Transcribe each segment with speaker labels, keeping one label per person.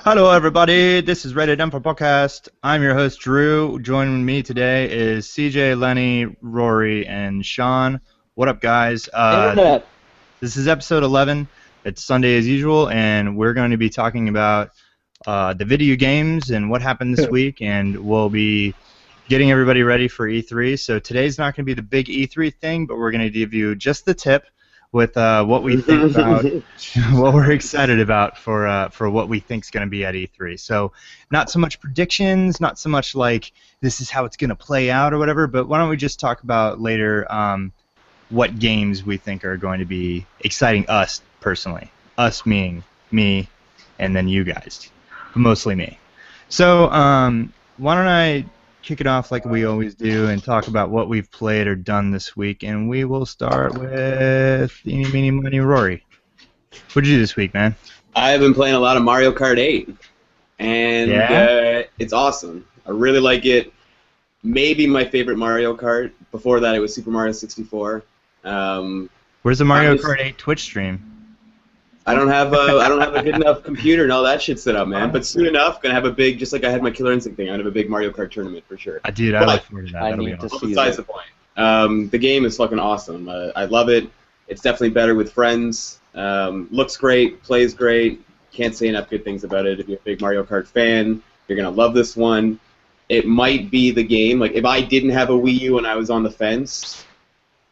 Speaker 1: Hello, everybody. This is Reddit Info Podcast. I'm your host, Drew. Joining me today is CJ, Lenny, Rory, and Sean. What up, guys?
Speaker 2: Internet.
Speaker 1: This is episode 11. It's Sunday as usual, and we're going to be talking about the video games and what happened this week, and we'll be getting everybody ready for E3. So today's not going to be the big E3 thing, but we're going to give you just the tip with what we think about, what we're excited about for what we think is going to be at E3. So not so much predictions, not so much like this is how it's going to play out or whatever, but why don't we just talk about later what games we think are going to be exciting us personally. Us meaning me and then you guys, but mostly me. So why don't I kick it off like we always do and talk about what we've played or done this week, and we will start with Eeny, Meeny, Miny, Rory. What did you do this week, man?
Speaker 3: I've been playing a lot of Mario Kart 8, and it's awesome. I really like it. Maybe my favorite Mario Kart. Before that, it was Super Mario 64.
Speaker 1: Where's the Mario Kart 8 Twitch stream?
Speaker 3: I don't have a good enough computer and all that shit set up, man. But soon enough, gonna have a big, just like I had my Killer Instinct thing. I'm gonna have a big Mario Kart tournament for sure.
Speaker 1: Dude, I look forward to that.
Speaker 2: I need to see
Speaker 3: besides the point. The game is fucking awesome. I love it. It's definitely better with friends. Looks great, plays great. Can't say enough good things about it. If you're a big Mario Kart fan, you're gonna love this one. It might be the game. Like if I didn't have a Wii U and I was on the fence,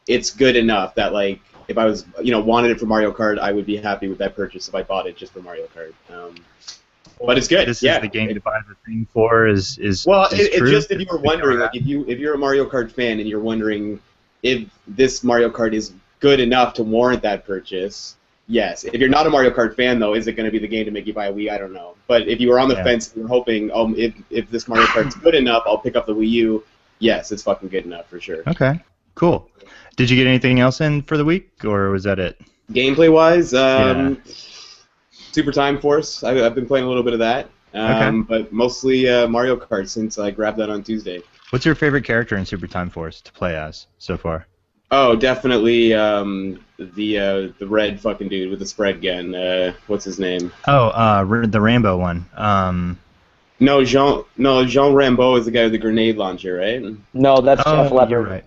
Speaker 3: it's good enough that like. If I was, wanted it for Mario Kart, I would be happy with that purchase if I bought it just for Mario Kart. But it's good.
Speaker 1: This is the game to buy the thing for. Is
Speaker 3: well,
Speaker 1: is
Speaker 3: it's
Speaker 1: true?
Speaker 3: just if you were wondering, like if you're a Mario Kart fan and you're wondering if this Mario Kart is good enough to warrant that purchase, yes. If you're not a Mario Kart fan though, is it going to be the game to make you buy a Wii? I don't know. But if you were on the fence and you're hoping, if this Mario Kart's good enough, I'll pick up the Wii U. Yes, it's fucking good enough for sure.
Speaker 1: Okay, cool. Did you get anything else in for the week, or was that it?
Speaker 3: Gameplay-wise, Super Time Force. I've been playing a little bit of that, but mostly Mario Kart since I grabbed that on Tuesday.
Speaker 1: What's your favorite character in Super Time Force to play as so far?
Speaker 3: Oh, definitely the red fucking dude with the spread gun. What's his name?
Speaker 1: Oh, the Rambo one.
Speaker 3: Jean Rambo is the guy with the grenade launcher, right?
Speaker 2: No, that's Jeff Leppard.
Speaker 1: You're right.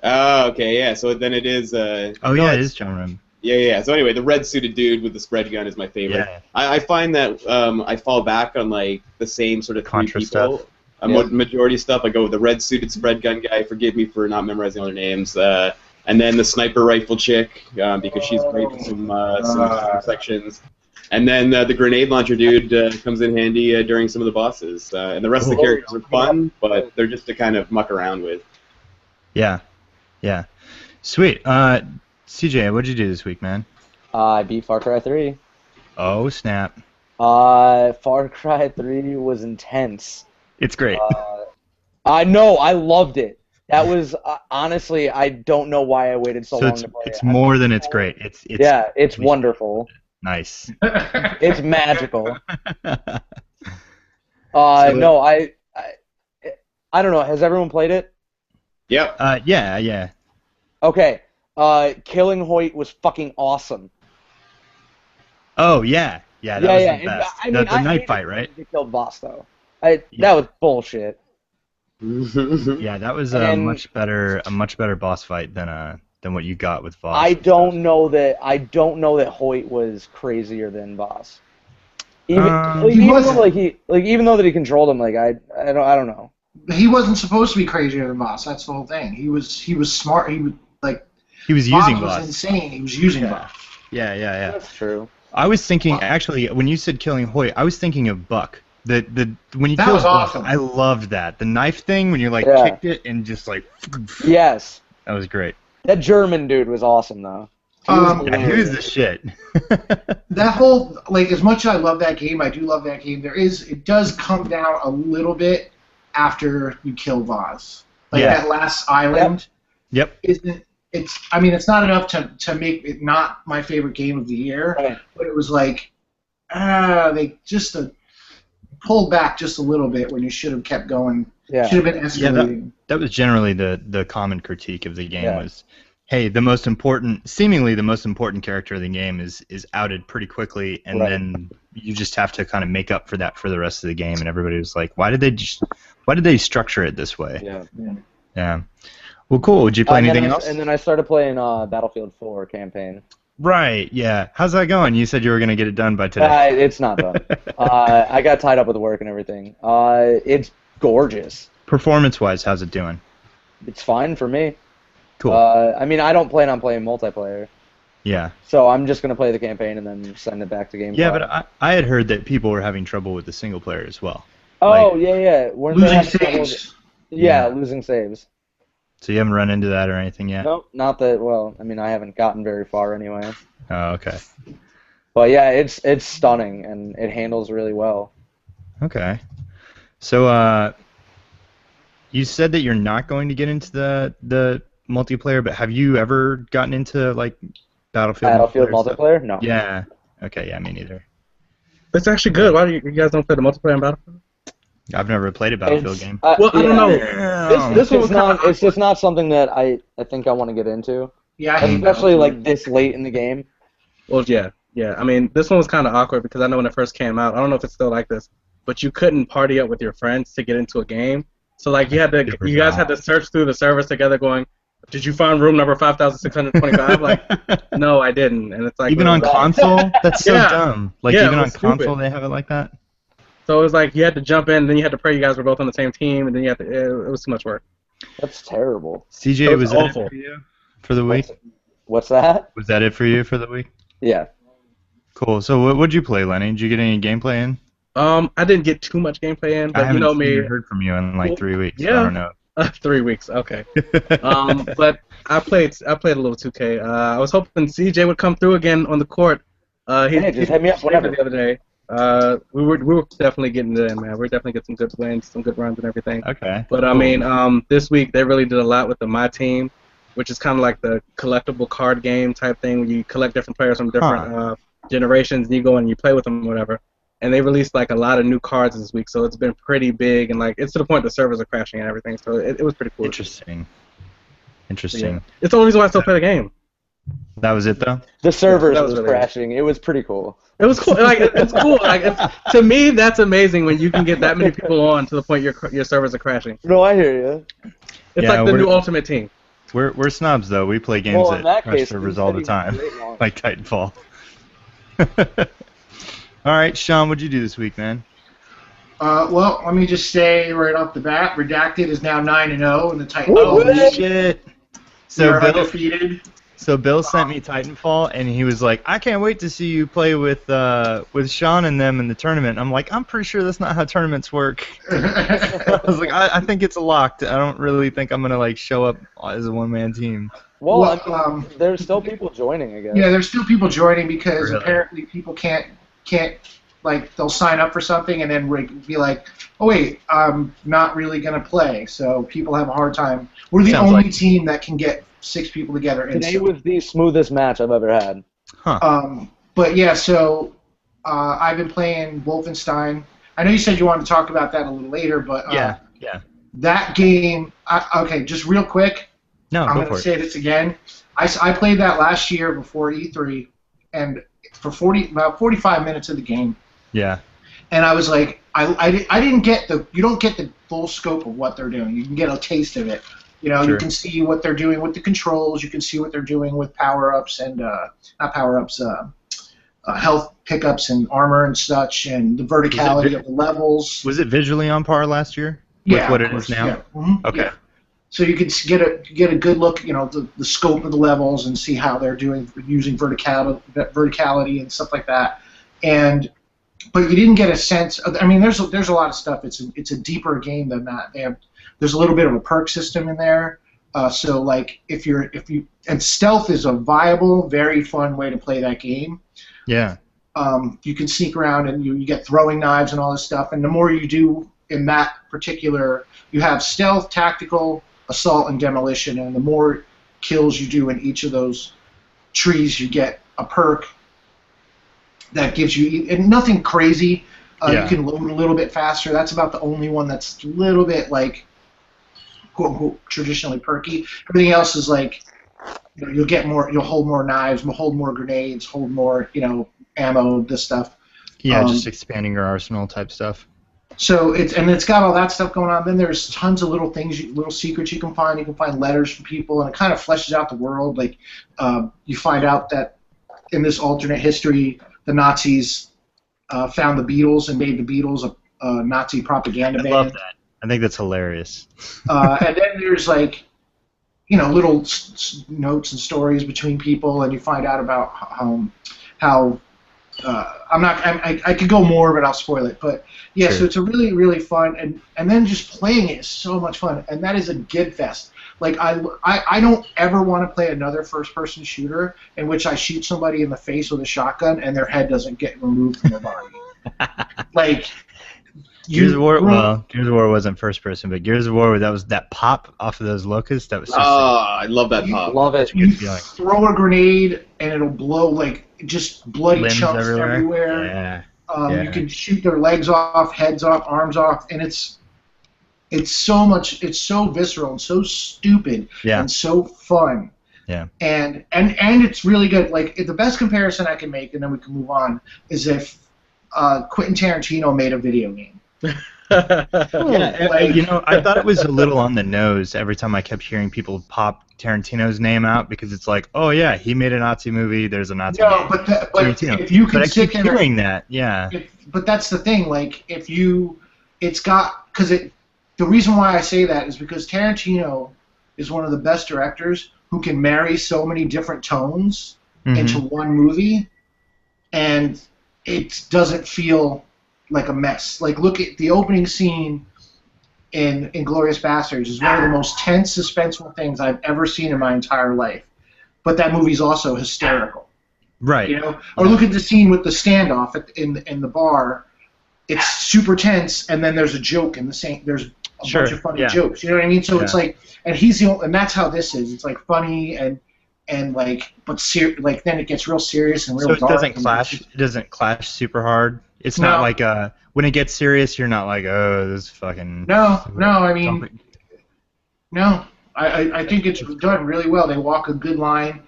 Speaker 3: Oh, okay, yeah. So then it is.
Speaker 1: It is John Rim.
Speaker 3: Yeah. So anyway, the red-suited dude with the spread gun is my favorite.
Speaker 1: Yeah.
Speaker 3: I find that I fall back on like the same sort of
Speaker 1: Contra
Speaker 3: three people.
Speaker 1: stuff.
Speaker 3: Majority stuff. I go with the red-suited spread gun guy. Forgive me for not memorizing all their names. And then the sniper rifle chick because she's great for some sections. And then the grenade launcher dude comes in handy during some of the bosses. And the rest of the characters are fun, but they're just to kind of muck around with.
Speaker 1: Yeah. Yeah. Sweet. CJ, what'd you do this week, man?
Speaker 2: I beat Far Cry 3.
Speaker 1: Oh, snap.
Speaker 2: Far Cry 3 was intense.
Speaker 1: It's great.
Speaker 2: I know, I loved it. That was, honestly, I don't know why I waited so long to play it.
Speaker 1: It's more than it's great.
Speaker 2: It's wonderful.
Speaker 1: Nice.
Speaker 2: It's magical. No, I don't know. Has everyone played it?
Speaker 3: Yep.
Speaker 1: Yeah.
Speaker 2: Okay. Killing Hoyt was fucking awesome.
Speaker 1: Oh, yeah. Yeah, that was the best.
Speaker 2: I mean,
Speaker 1: the knife fight, right?
Speaker 2: They killed boss, though. That was bullshit.
Speaker 1: Yeah, that was a much better boss fight than what you got with Voss.
Speaker 2: I don't know that Hoyt was crazier than Voss. Even though that he controlled him, like I don't know.
Speaker 4: He wasn't supposed to be crazier than Voss. That's the whole thing. He was smart. He was
Speaker 1: using
Speaker 4: Voss. Was insane. He was using Voss.
Speaker 1: Yeah.
Speaker 2: That's true.
Speaker 1: I was thinking actually when you said killing Hoyt, I was thinking of Buck. When you
Speaker 4: that
Speaker 1: killed
Speaker 4: was
Speaker 1: Buck,
Speaker 4: awesome.
Speaker 1: I loved that. The knife thing when you kicked it and just like.
Speaker 2: Yes.
Speaker 1: That was great.
Speaker 2: That German dude was awesome though.
Speaker 1: He was the shit.
Speaker 4: That whole as much as I love that game, I do love that game. It does come down a little bit after you kill Voss. That last island.
Speaker 1: Yep.
Speaker 4: It's not enough to make it not my favorite game of the year,
Speaker 2: right.
Speaker 4: But it was they just pulled back just a little bit when you should have kept going.
Speaker 2: Yeah.
Speaker 4: Should have been escalating.
Speaker 1: That was generally the common critique of the game was hey, seemingly the most important character of the game is outed pretty quickly, and then you just have to kind of make up for that for the rest of the game. And everybody was like, why did they structure it this way? Yeah. Well, cool. Did you play anything else?
Speaker 2: And then I started playing Battlefield 4 campaign.
Speaker 1: Right, yeah. How's that going? You said you were going to get it done by today.
Speaker 2: It's not done. I got tied up with work and everything. It's gorgeous.
Speaker 1: Performance-wise, how's it doing?
Speaker 2: It's fine for me.
Speaker 1: Cool.
Speaker 2: I mean, I don't plan on playing multiplayer.
Speaker 1: Yeah.
Speaker 2: So I'm just going to play the campaign and then send it back to Game.
Speaker 1: Yeah, but I had heard that people were having trouble with the single player as well.
Speaker 2: Oh, yeah. Weren't
Speaker 4: losing saves.
Speaker 2: Yeah, losing saves.
Speaker 1: So you haven't run into that or anything yet?
Speaker 2: Nope, not that. Well, I mean, I haven't gotten very far anyway.
Speaker 1: Oh, okay.
Speaker 2: But yeah, it's stunning and it handles really well.
Speaker 1: Okay. So you said that you're not going to get into the multiplayer, but have you ever gotten into like Battlefield
Speaker 2: multiplayer? No.
Speaker 1: Yeah. Okay. Yeah, me neither.
Speaker 5: It's actually good. Why do you guys don't play the multiplayer in Battlefield?
Speaker 1: I've never played a Battlefield game.
Speaker 5: Well, I don't know.
Speaker 2: This is not. It's just not something that I think I want to get into.
Speaker 4: Yeah,
Speaker 2: especially like this late in the game.
Speaker 5: Well, yeah. I mean, this one was kind of awkward because I know when it first came out, I don't know if it's still like this, but you couldn't party up with your friends to get into a game. So like you guys had to search through the servers together, going, "Did you find room number 5,625?" Like, no, I didn't. And it's like
Speaker 1: even on console, that's so dumb. Like even on console,
Speaker 5: stupid.
Speaker 1: they have it like that.
Speaker 5: So it was like you had to jump in, then you had to pray you guys were both on the same team, and then you had to. It was too much work.
Speaker 2: That's terrible.
Speaker 1: CJ, was that
Speaker 5: awful
Speaker 1: it for you for the week?
Speaker 2: What's that?
Speaker 1: Was that it for you for the week?
Speaker 2: Yeah.
Speaker 1: Cool. So what'd you play, Lenny? Did you get any gameplay in?
Speaker 5: I didn't get too much gameplay in, but you know me.
Speaker 1: I haven't heard from you in like 3 weeks.
Speaker 5: Yeah.
Speaker 1: I don't know.
Speaker 5: 3 weeks, okay. But I played a little 2K. I was hoping CJ would come through again on the court. He
Speaker 2: just hit me up whenever.
Speaker 5: The other day. We were definitely getting it in, man. We're definitely getting some good wins, some good runs and everything.
Speaker 1: Okay.
Speaker 5: But I mean, this week they really did a lot with the My Team, which is kind of like the collectible card game type thing where you collect different players from different generations and you go and you play with them or whatever. And they released like a lot of new cards this week, so it's been pretty big and like it's to the point the servers are crashing and everything. So it was pretty cool.
Speaker 1: Interesting.
Speaker 5: Yeah. It's the only reason why I still play the game.
Speaker 1: That was it though.
Speaker 2: The servers was really crashing. It was pretty cool.
Speaker 5: It was cool. Like it's cool. Like to me, that's amazing when you can get that many people on to the point your servers are crashing.
Speaker 2: No, I hear you.
Speaker 5: It's like the new Ultimate Team.
Speaker 1: We're snobs though. We play games that crash servers all the time, like Titanfall. All right, Sean, what'd you do this week, man?
Speaker 4: Well, let me just say right off the bat, Redacted is now 9-0 in the Titanfall.
Speaker 1: Oh shit! So
Speaker 4: undefeated.
Speaker 1: So Bill sent me Titanfall, and he was like, "I can't wait to see you play with Sean and them in the tournament." I'm like, "I'm pretty sure that's not how tournaments work." I was like, I think it's locked. I don't really think I'm gonna like show up as a one-man team."
Speaker 2: Well, I mean, there's still people joining, I guess.
Speaker 4: Yeah, there's still people joining because apparently people can't like they'll sign up for something and then be like, oh wait, I'm not really gonna play. So people have a hard time. We're the only team that can get 6 people together.
Speaker 2: Today was the smoothest match I've ever had.
Speaker 1: Huh.
Speaker 4: But yeah, so I've been playing Wolfenstein. I know you said you wanted to talk about that a little later, but
Speaker 1: yeah.
Speaker 4: That game. Okay, just real quick.
Speaker 1: No,
Speaker 4: I'm gonna say this again. I played that last year before E3, and for about 45 minutes of the game.
Speaker 1: Yeah.
Speaker 4: And I was like, I didn't get you don't get the full scope of what they're doing. You can get a taste of it. You know, you can see what they're doing with the controls. You can see what they're doing with power-ups and not power-ups, health pickups and armor and such, and the verticality of the levels.
Speaker 1: Was it visually on par last year?
Speaker 4: Yeah,
Speaker 1: with what it is now.
Speaker 4: Yeah. Mm-hmm.
Speaker 1: Okay.
Speaker 4: Yeah. So you can get a good look, you know, the scope of the levels and see how they're doing using verticality and stuff like that. But you didn't get a sense of. I mean, there's a lot of stuff. It's a deeper game than that. There's a little bit of a perk system in there. So like and stealth is a viable, very fun way to play that game.
Speaker 1: Yeah.
Speaker 4: You can sneak around and you get throwing knives and all this stuff. And the more you do in that particular, you have stealth, tactical, assault, and demolition. And the more kills you do in each of those trees, you get a perk that gives you, and nothing crazy. You can load a little bit faster. That's about the only one that's a little bit like, quote unquote, traditionally perky. Everything else is like you'll get more, you'll hold more knives, hold more grenades, hold more, ammo, this stuff.
Speaker 1: Yeah, just expanding your arsenal type stuff.
Speaker 4: So it's got all that stuff going on. Then there's tons of little things, little secrets you can find. You can find letters from people, and it kind of fleshes out the world. Like you find out that in this alternate history, the Nazis found the Beatles and made the Beatles a Nazi propaganda band.
Speaker 1: I love that. I think that's hilarious.
Speaker 4: And then there's like, little notes and stories between people, and you find out about how I could go more, but I'll spoil it. But yeah,
Speaker 1: Sure.
Speaker 4: So it's a really, really fun, and then just playing it is so much fun, and that is a good fest. Like I don't ever want to play another first-person shooter in which I shoot somebody in the face with a shotgun and their head doesn't get removed from their body. Like
Speaker 1: Gears of War. Well, Gears of War wasn't first person, but Gears of War, that pop off of those locusts. That was so sick.
Speaker 3: I love that pop.
Speaker 2: Love it.
Speaker 4: You throw a grenade and it'll blow like just bloody
Speaker 1: Limbs
Speaker 4: chunks everywhere.
Speaker 1: Yeah.
Speaker 4: You can shoot their legs off, heads off, arms off, and it's so much. It's so visceral and so stupid and so fun.
Speaker 1: Yeah.
Speaker 4: And it's really good. Like the best comparison I can make, and then we can move on, is if Quentin Tarantino made a video game.
Speaker 1: Yeah, I thought it was a little on the nose every time I kept hearing people pop Tarantino's name out because it's like, oh yeah, he made a Nazi movie. There's a Nazi.
Speaker 4: No,
Speaker 1: movie.
Speaker 4: but if you can
Speaker 1: I keep
Speaker 4: sit there,
Speaker 1: hearing that, yeah.
Speaker 4: But that's the thing. Like the reason why I say that is because Tarantino is one of the best directors who can marry so many different tones into one movie, and it doesn't feel like a mess. Like, look at the opening scene in Inglourious Basterds is one of the most tense, suspenseful things I've ever seen in my entire life. But that movie's also hysterical.
Speaker 1: Right.
Speaker 4: Or look at the scene with the standoff in the bar. It's super tense, and then there's a joke in the same. There's a bunch of funny jokes. You know what I mean? So it's like, and he's the only, and that's how this is. It's like funny and like, but like then it gets real serious and real dark.
Speaker 1: So it doesn't clash. It doesn't clash super hard. It's not like when it gets serious, you're not like, oh, this fucking.
Speaker 4: No. I mean, no. I think it's done really well. They walk a good line,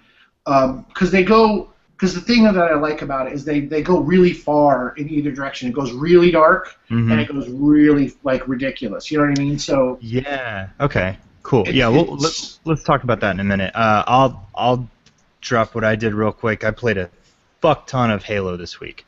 Speaker 4: because the thing that I like about it is they go really far in either direction. It goes really dark and it goes really like ridiculous. You know what I mean? So. Yeah.
Speaker 1: Okay. Cool. Let's talk about that in a minute. I'll drop what I did real quick. I played a fuck ton of Halo this week.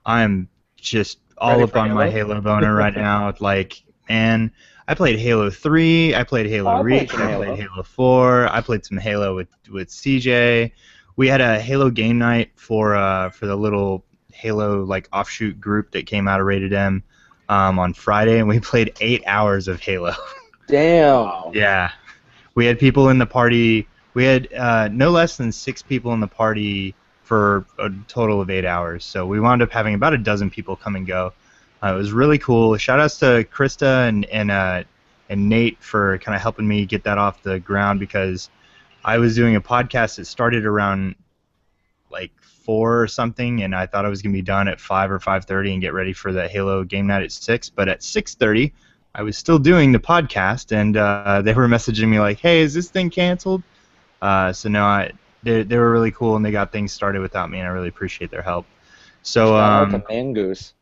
Speaker 1: I'm just all up on my Halo boner right now. Like, man, I played Halo 3. I played Halo Reach. I played Halo 4. I played some Halo with CJ. We had a Halo game night for the little Halo like offshoot group that came out of Rated M on Friday, and we played 8 hours of Halo.
Speaker 2: Damn.
Speaker 1: Yeah. We had people in the party. We had no less than 6 people in the party for a total of 8 hours. So we wound up having about a dozen people come and go. It was really cool. Shout outs to Krista and Nate for kind of helping me get that off the ground, because I was doing a podcast that started around like 4 or something, and I thought I was going to be done at 5 or 5:30 and get ready for the Halo game night at 6. But at 6:30, I was still doing the podcast, and they were messaging me like, hey, is this thing canceled? So no, they were really cool, and they got things started without me, and I really appreciate their help. So
Speaker 2: Mangoose.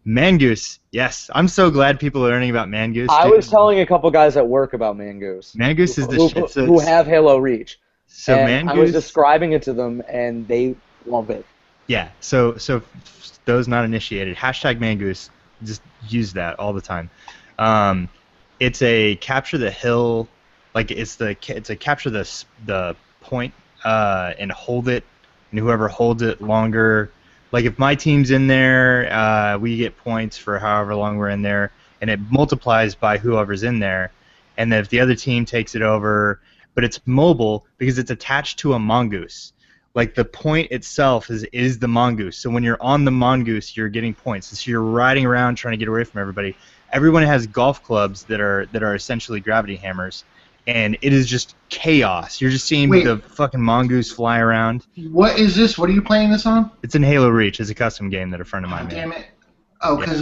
Speaker 1: Mangoose, yes. I'm so glad people are learning about Mangoose.
Speaker 2: I was telling a couple guys at work about Mangoose.
Speaker 1: Mangoose is the shit.
Speaker 2: Who have Halo Reach.
Speaker 1: So
Speaker 2: and I was describing it to them, and they love it.
Speaker 1: Yeah, so those not initiated, hashtag Mangoose, just use that all the time. It's a capture the hill, like it's a capture the point and hold it, and whoever holds it longer. Like if my team's in there, we get points for however long we're in there, and it multiplies by whoever's in there. And then if the other team takes it over, but it's mobile because it's attached to a mongoose. Like the point itself is the mongoose. So when you're on the mongoose, you're getting points. So you're riding around trying to get away from everybody. Everyone has golf clubs that are essentially gravity hammers, and it is just chaos. You're just seeing the fucking mongoose fly around.
Speaker 4: What is this? What are you playing this on?
Speaker 1: It's in Halo Reach. It's a custom game that a friend of mine made.
Speaker 4: Damn it. Oh, because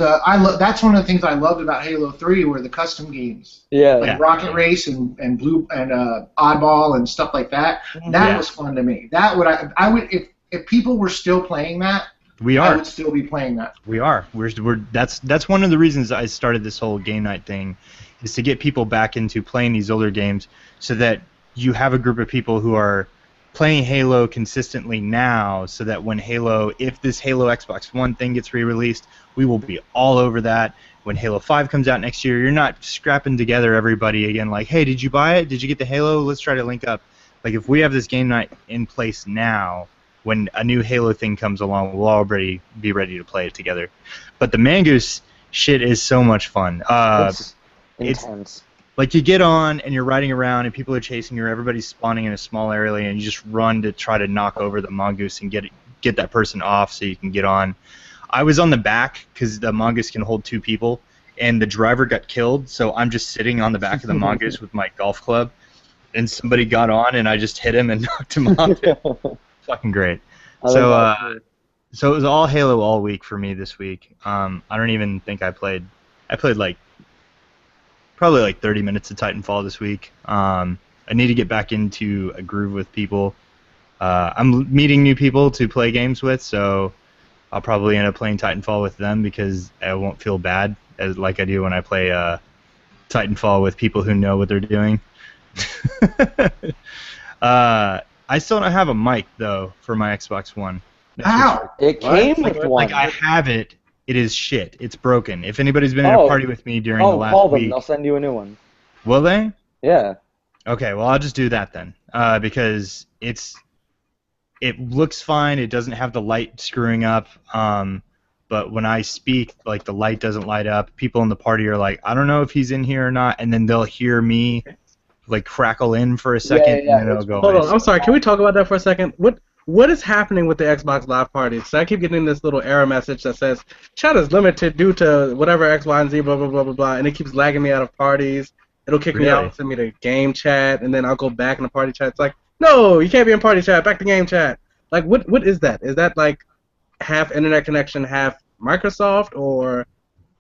Speaker 4: that's one of the things I loved about Halo 3 were the custom games.
Speaker 2: Yeah.
Speaker 4: Like Rocket Race and Blue and Oddball and stuff like that. That was fun to me. That would I would if people were still playing that. I would still be playing that.
Speaker 1: We are. That's one of the reasons I started this whole game night thing, is to get people back into playing these older games, so that you have a group of people who are playing Halo consistently now, so that when if this Halo Xbox One thing gets re-released, we will be all over that. When Halo 5 comes out next year, you're not scrapping together everybody again like, hey, did you buy it? Did you get the Halo? Let's try to link up. Like, if we have this game night in place now, when a new Halo thing comes along, we'll already be ready to play it together. But the Mangoose shit is so much fun.
Speaker 2: It's intense.
Speaker 1: Like, you get on and you're riding around and people are chasing you, everybody's spawning in a small area, and you just run to try to knock over the Mongoose and get that person off so you can get on. I was on the back because the Mongoose can hold 2 people, and the driver got killed, so I'm just sitting on the back of the Mongoose with my golf club, and somebody got on and I just hit him and knocked him off. Fucking great. So it was all Halo all week for me this week. I don't even think I played probably like 30 minutes of Titanfall this week. I need to get back into a groove with people. I'm meeting new people to play games with, so I'll probably end up playing Titanfall with them because I won't feel bad like I do when I play Titanfall with people who know what they're doing. I still don't have a mic, though, for my Xbox One.
Speaker 4: Wow.
Speaker 2: It came with one.
Speaker 1: Like, I have it. It is shit. It's broken. If anybody's been in a party with me during the last
Speaker 2: call them.
Speaker 1: week...
Speaker 2: They'll send you a new one.
Speaker 1: Will they?
Speaker 2: Yeah.
Speaker 1: Okay, well, I'll just do that then. Because it looks fine. It doesn't have the light screwing up. But when I speak, like, the light doesn't light up. People in the party are like, I don't know if he's in here or not. And then they'll hear me... like crackle in for a second, and then it'll go.
Speaker 5: Hold on, I'm sorry. Can we talk about that for a second? What is happening with the Xbox Live parties? So I keep getting this little error message that says chat is limited due to whatever X, Y, and Z, blah blah blah blah blah, and it keeps lagging me out of parties. It'll kick me out and send me to game chat, and then I'll go back in the party chat. It's like, no, you can't be in party chat. Back to game chat. Like, what is that? Is that like half internet connection, half Microsoft, or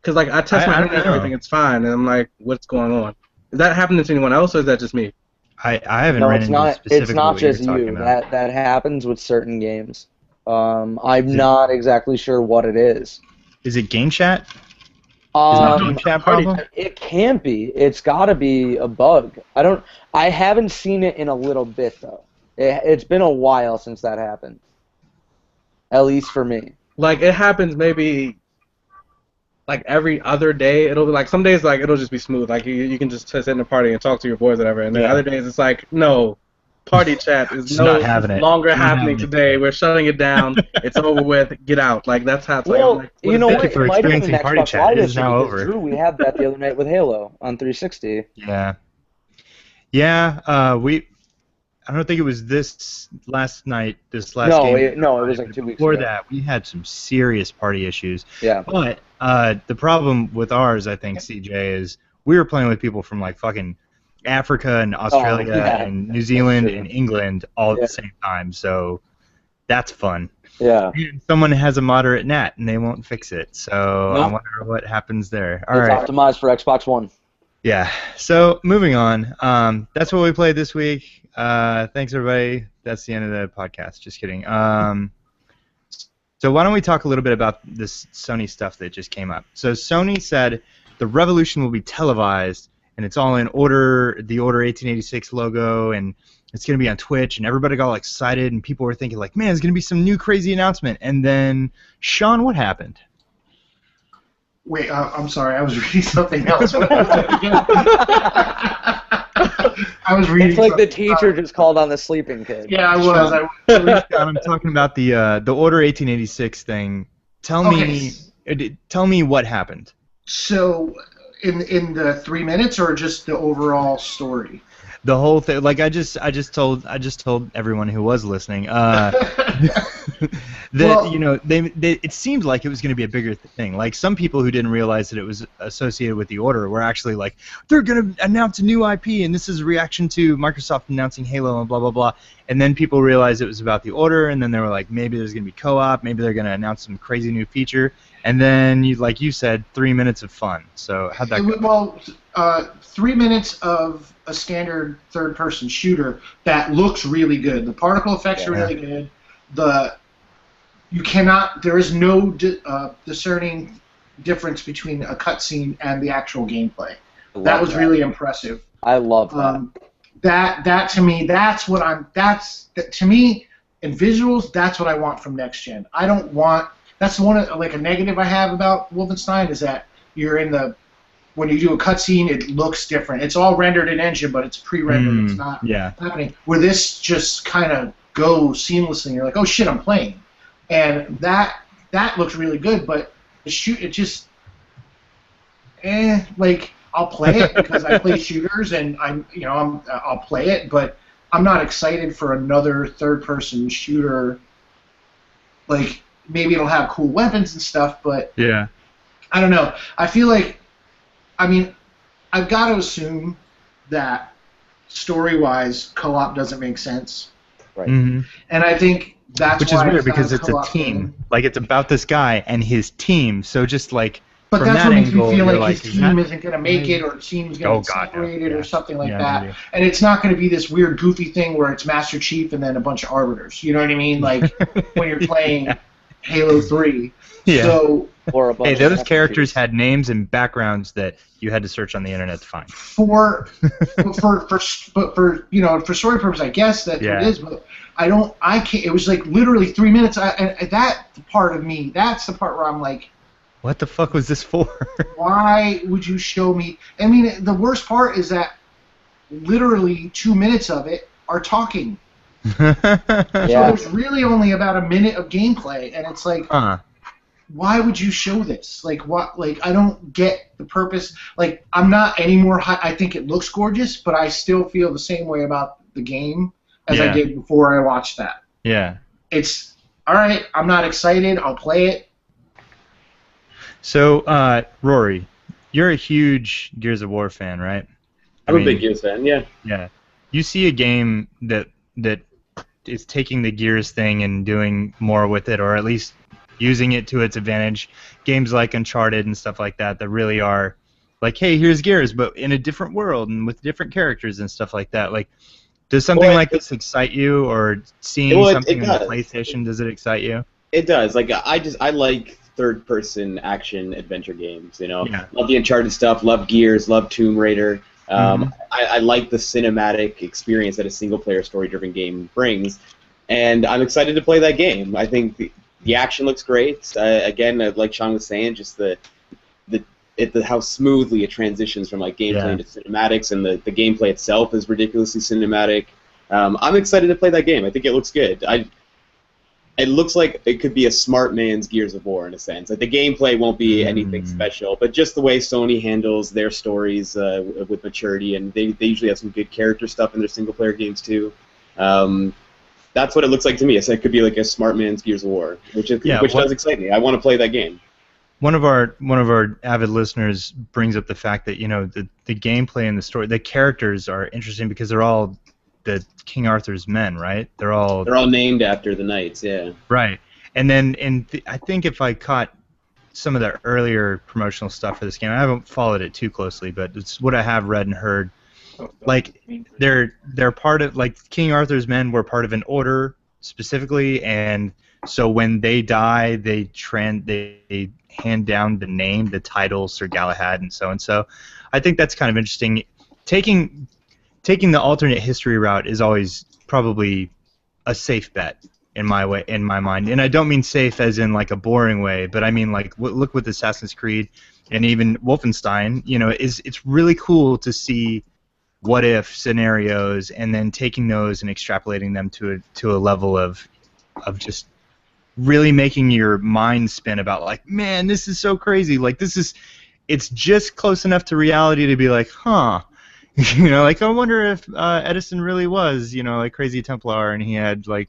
Speaker 5: because like I test my internet and everything, it's fine, and I'm like, what's going on? Is that happening to anyone else, or is that just me?
Speaker 1: I haven't ran into specifically
Speaker 2: it's not
Speaker 1: what you're
Speaker 2: just
Speaker 1: talking
Speaker 2: you.
Speaker 1: about.
Speaker 2: That happens with certain games. I'm not exactly sure what it is.
Speaker 1: Is it game chat? Is it a game chat problem?
Speaker 2: It can't be. It's got to be a bug. I haven't seen it in a little bit though. It's been a while since that happened. At least for me.
Speaker 5: Like, it happens maybe like every other day. It'll be like, some days like it'll just be smooth, like you can just sit in a party and talk to your boys or whatever, and then other days it's like, no, party chat is no longer happening today. We're shutting it down. It's over with. Get out. Like, that's how it's like,
Speaker 2: you know what?
Speaker 1: Thank you for experiencing party chat. It is now over.
Speaker 2: Drew, we had that the other night with Halo on 360.
Speaker 1: Yeah, I don't think it was this last game.
Speaker 2: It was like 2 weeks
Speaker 1: before
Speaker 2: ago.
Speaker 1: that, we had some serious party issues.
Speaker 2: Yeah.
Speaker 1: But the problem with ours, I think, CJ, is we were playing with people from like fucking Africa and Australia and New Zealand and England all at the same time. So that's fun.
Speaker 2: Yeah.
Speaker 1: And someone has a moderate NAT and they won't fix it. So I wonder what happens there. All right.
Speaker 2: It's optimized for Xbox One.
Speaker 1: Yeah. So moving on. That's what we played this week. Thanks, everybody. That's the end of the podcast. Just kidding. So why don't we talk a little bit about this Sony stuff that just came up. So Sony said the Revolution will be televised, and it's all in the Order 1886 logo, and it's going to be on Twitch, and everybody got all excited, and people were thinking, like, man, there's going to be some new crazy announcement. And then, Sean, what happened?
Speaker 4: Wait, I'm sorry. I was reading something else. I was reading.
Speaker 2: It's like the teacher just called on the sleeping kid.
Speaker 4: Yeah, I was.
Speaker 1: I'm talking about the Order 1886 thing. Tell me what happened.
Speaker 4: So, in the 3 minutes, or just the overall story?
Speaker 1: The whole thing. Like, I just told everyone who was listening that it seemed like it was going to be a bigger thing. Like, some people who didn't realize that it was associated with the Order were actually like, they're going to announce a new IP, and this is a reaction to Microsoft announcing Halo and blah blah blah. And then people realized it was about the Order, and then they were like, maybe there's going to be co-op, maybe they're going to announce some crazy new feature. and then like you said, 3 minutes of fun. So how'd that go?
Speaker 4: Well, 3 minutes of a standard third-person shooter that looks really good. The particle effects are really good. There is no discerning difference between a cutscene and the actual gameplay. That was really impressive.
Speaker 2: I love that.
Speaker 4: That to me, to me, in visuals, that's what I want from next gen. I don't want. That's one like a negative I have about Wolfenstein is that when you do a cutscene, it looks different. It's all rendered in engine, but it's pre-rendered. It's not happening. Where this just kind of goes seamlessly. You're like, oh shit, I'm playing, and that looks really good. But it just, like. I'll play it because I play shooters and I'll play it, but I'm not excited for another third-person shooter. Like maybe it'll have cool weapons and stuff, but
Speaker 1: yeah,
Speaker 4: I don't know. I feel like, I've got to assume that story-wise, co-op doesn't make sense,
Speaker 2: right?
Speaker 1: Mm-hmm.
Speaker 4: And I think that's
Speaker 1: which is weird because it's a team. Like it's about this guy and his team. So just like.
Speaker 4: But
Speaker 1: from
Speaker 4: that's
Speaker 1: that
Speaker 4: what makes
Speaker 1: angle,
Speaker 4: me feel like
Speaker 1: like,
Speaker 4: his team isn't going to make it, or the team's going to get separated, or something like that.
Speaker 1: Maybe.
Speaker 4: And it's not going to be this weird, goofy thing where it's Master Chief and then a bunch of arbiters. You know what I mean? Like when you're playing Halo 3.
Speaker 1: Yeah.
Speaker 4: So,
Speaker 2: or a bunch of
Speaker 1: those characters had names and backgrounds that you had to search on the internet to find.
Speaker 4: For story purposes, I guess that's what it is. But I can't. It was like literally 3 minutes. And that part of me, that's the part where I'm like.
Speaker 1: What the fuck was this for?
Speaker 4: Why would you show me? I mean, the worst part is that literally 2 minutes of it are talking. So there's really only about a minute of gameplay, and it's like, why would you show this? Like, what? Like, I don't get the purpose. Like, I'm not any more. I think it looks gorgeous, but I still feel the same way about the game as I did before I watched that.
Speaker 1: Yeah.
Speaker 4: It's all right. I'm not excited. I'll play it.
Speaker 1: So, Rory, you're a huge Gears of War fan, right?
Speaker 3: I'm a big Gears fan, yeah.
Speaker 1: Yeah. You see a game that is taking the Gears thing and doing more with it, or at least using it to its advantage. Games like Uncharted and stuff like that really are like, hey, here's Gears, but in a different world and with different characters and stuff like that. Like, does something like this excite you, or seeing something on the PlayStation, does it excite you?
Speaker 3: It does. Like, I like third-person action adventure games, Love the Uncharted stuff, love Gears, love Tomb Raider. I like the cinematic experience that a single-player story-driven game brings, and I'm excited to play that game. I think the action looks great. Again, like Sean was saying, just how smoothly it transitions from like gameplay into cinematics, and the gameplay itself is ridiculously cinematic. I'm excited to play that game. I think it looks good. It looks like it could be a smart man's Gears of War in a sense. Like the gameplay won't be anything special, but just the way Sony handles their stories with maturity, and they usually have some good character stuff in their single-player games too. That's what it looks like to me. So it could be like a smart man's Gears of War, which does excite me. I want to play that game.
Speaker 1: One of our avid listeners brings up the fact that the gameplay and the story, the characters are interesting because they're all the King Arthur's men, right? They're all
Speaker 3: named after the knights, yeah.
Speaker 1: Right, and then I think if I caught some of the earlier promotional stuff for this game, I haven't followed it too closely, but it's what I have read and heard. Like they're part of, like, King Arthur's men were part of an order specifically, and so when they die, they hand down the name, the title, Sir Galahad, and so. I think that's kind of interesting. Taking the alternate history route is always probably a safe bet in my mind, and I don't mean safe as in like a boring way, but I mean like look with Assassin's Creed and even Wolfenstein. It's really cool to see what if scenarios and then taking those and extrapolating them to a level of just really making your mind spin about like, man, this is so crazy. Like it's just close enough to reality to be like, huh. Like I wonder if Edison really was, like Crazy Templar, and he had like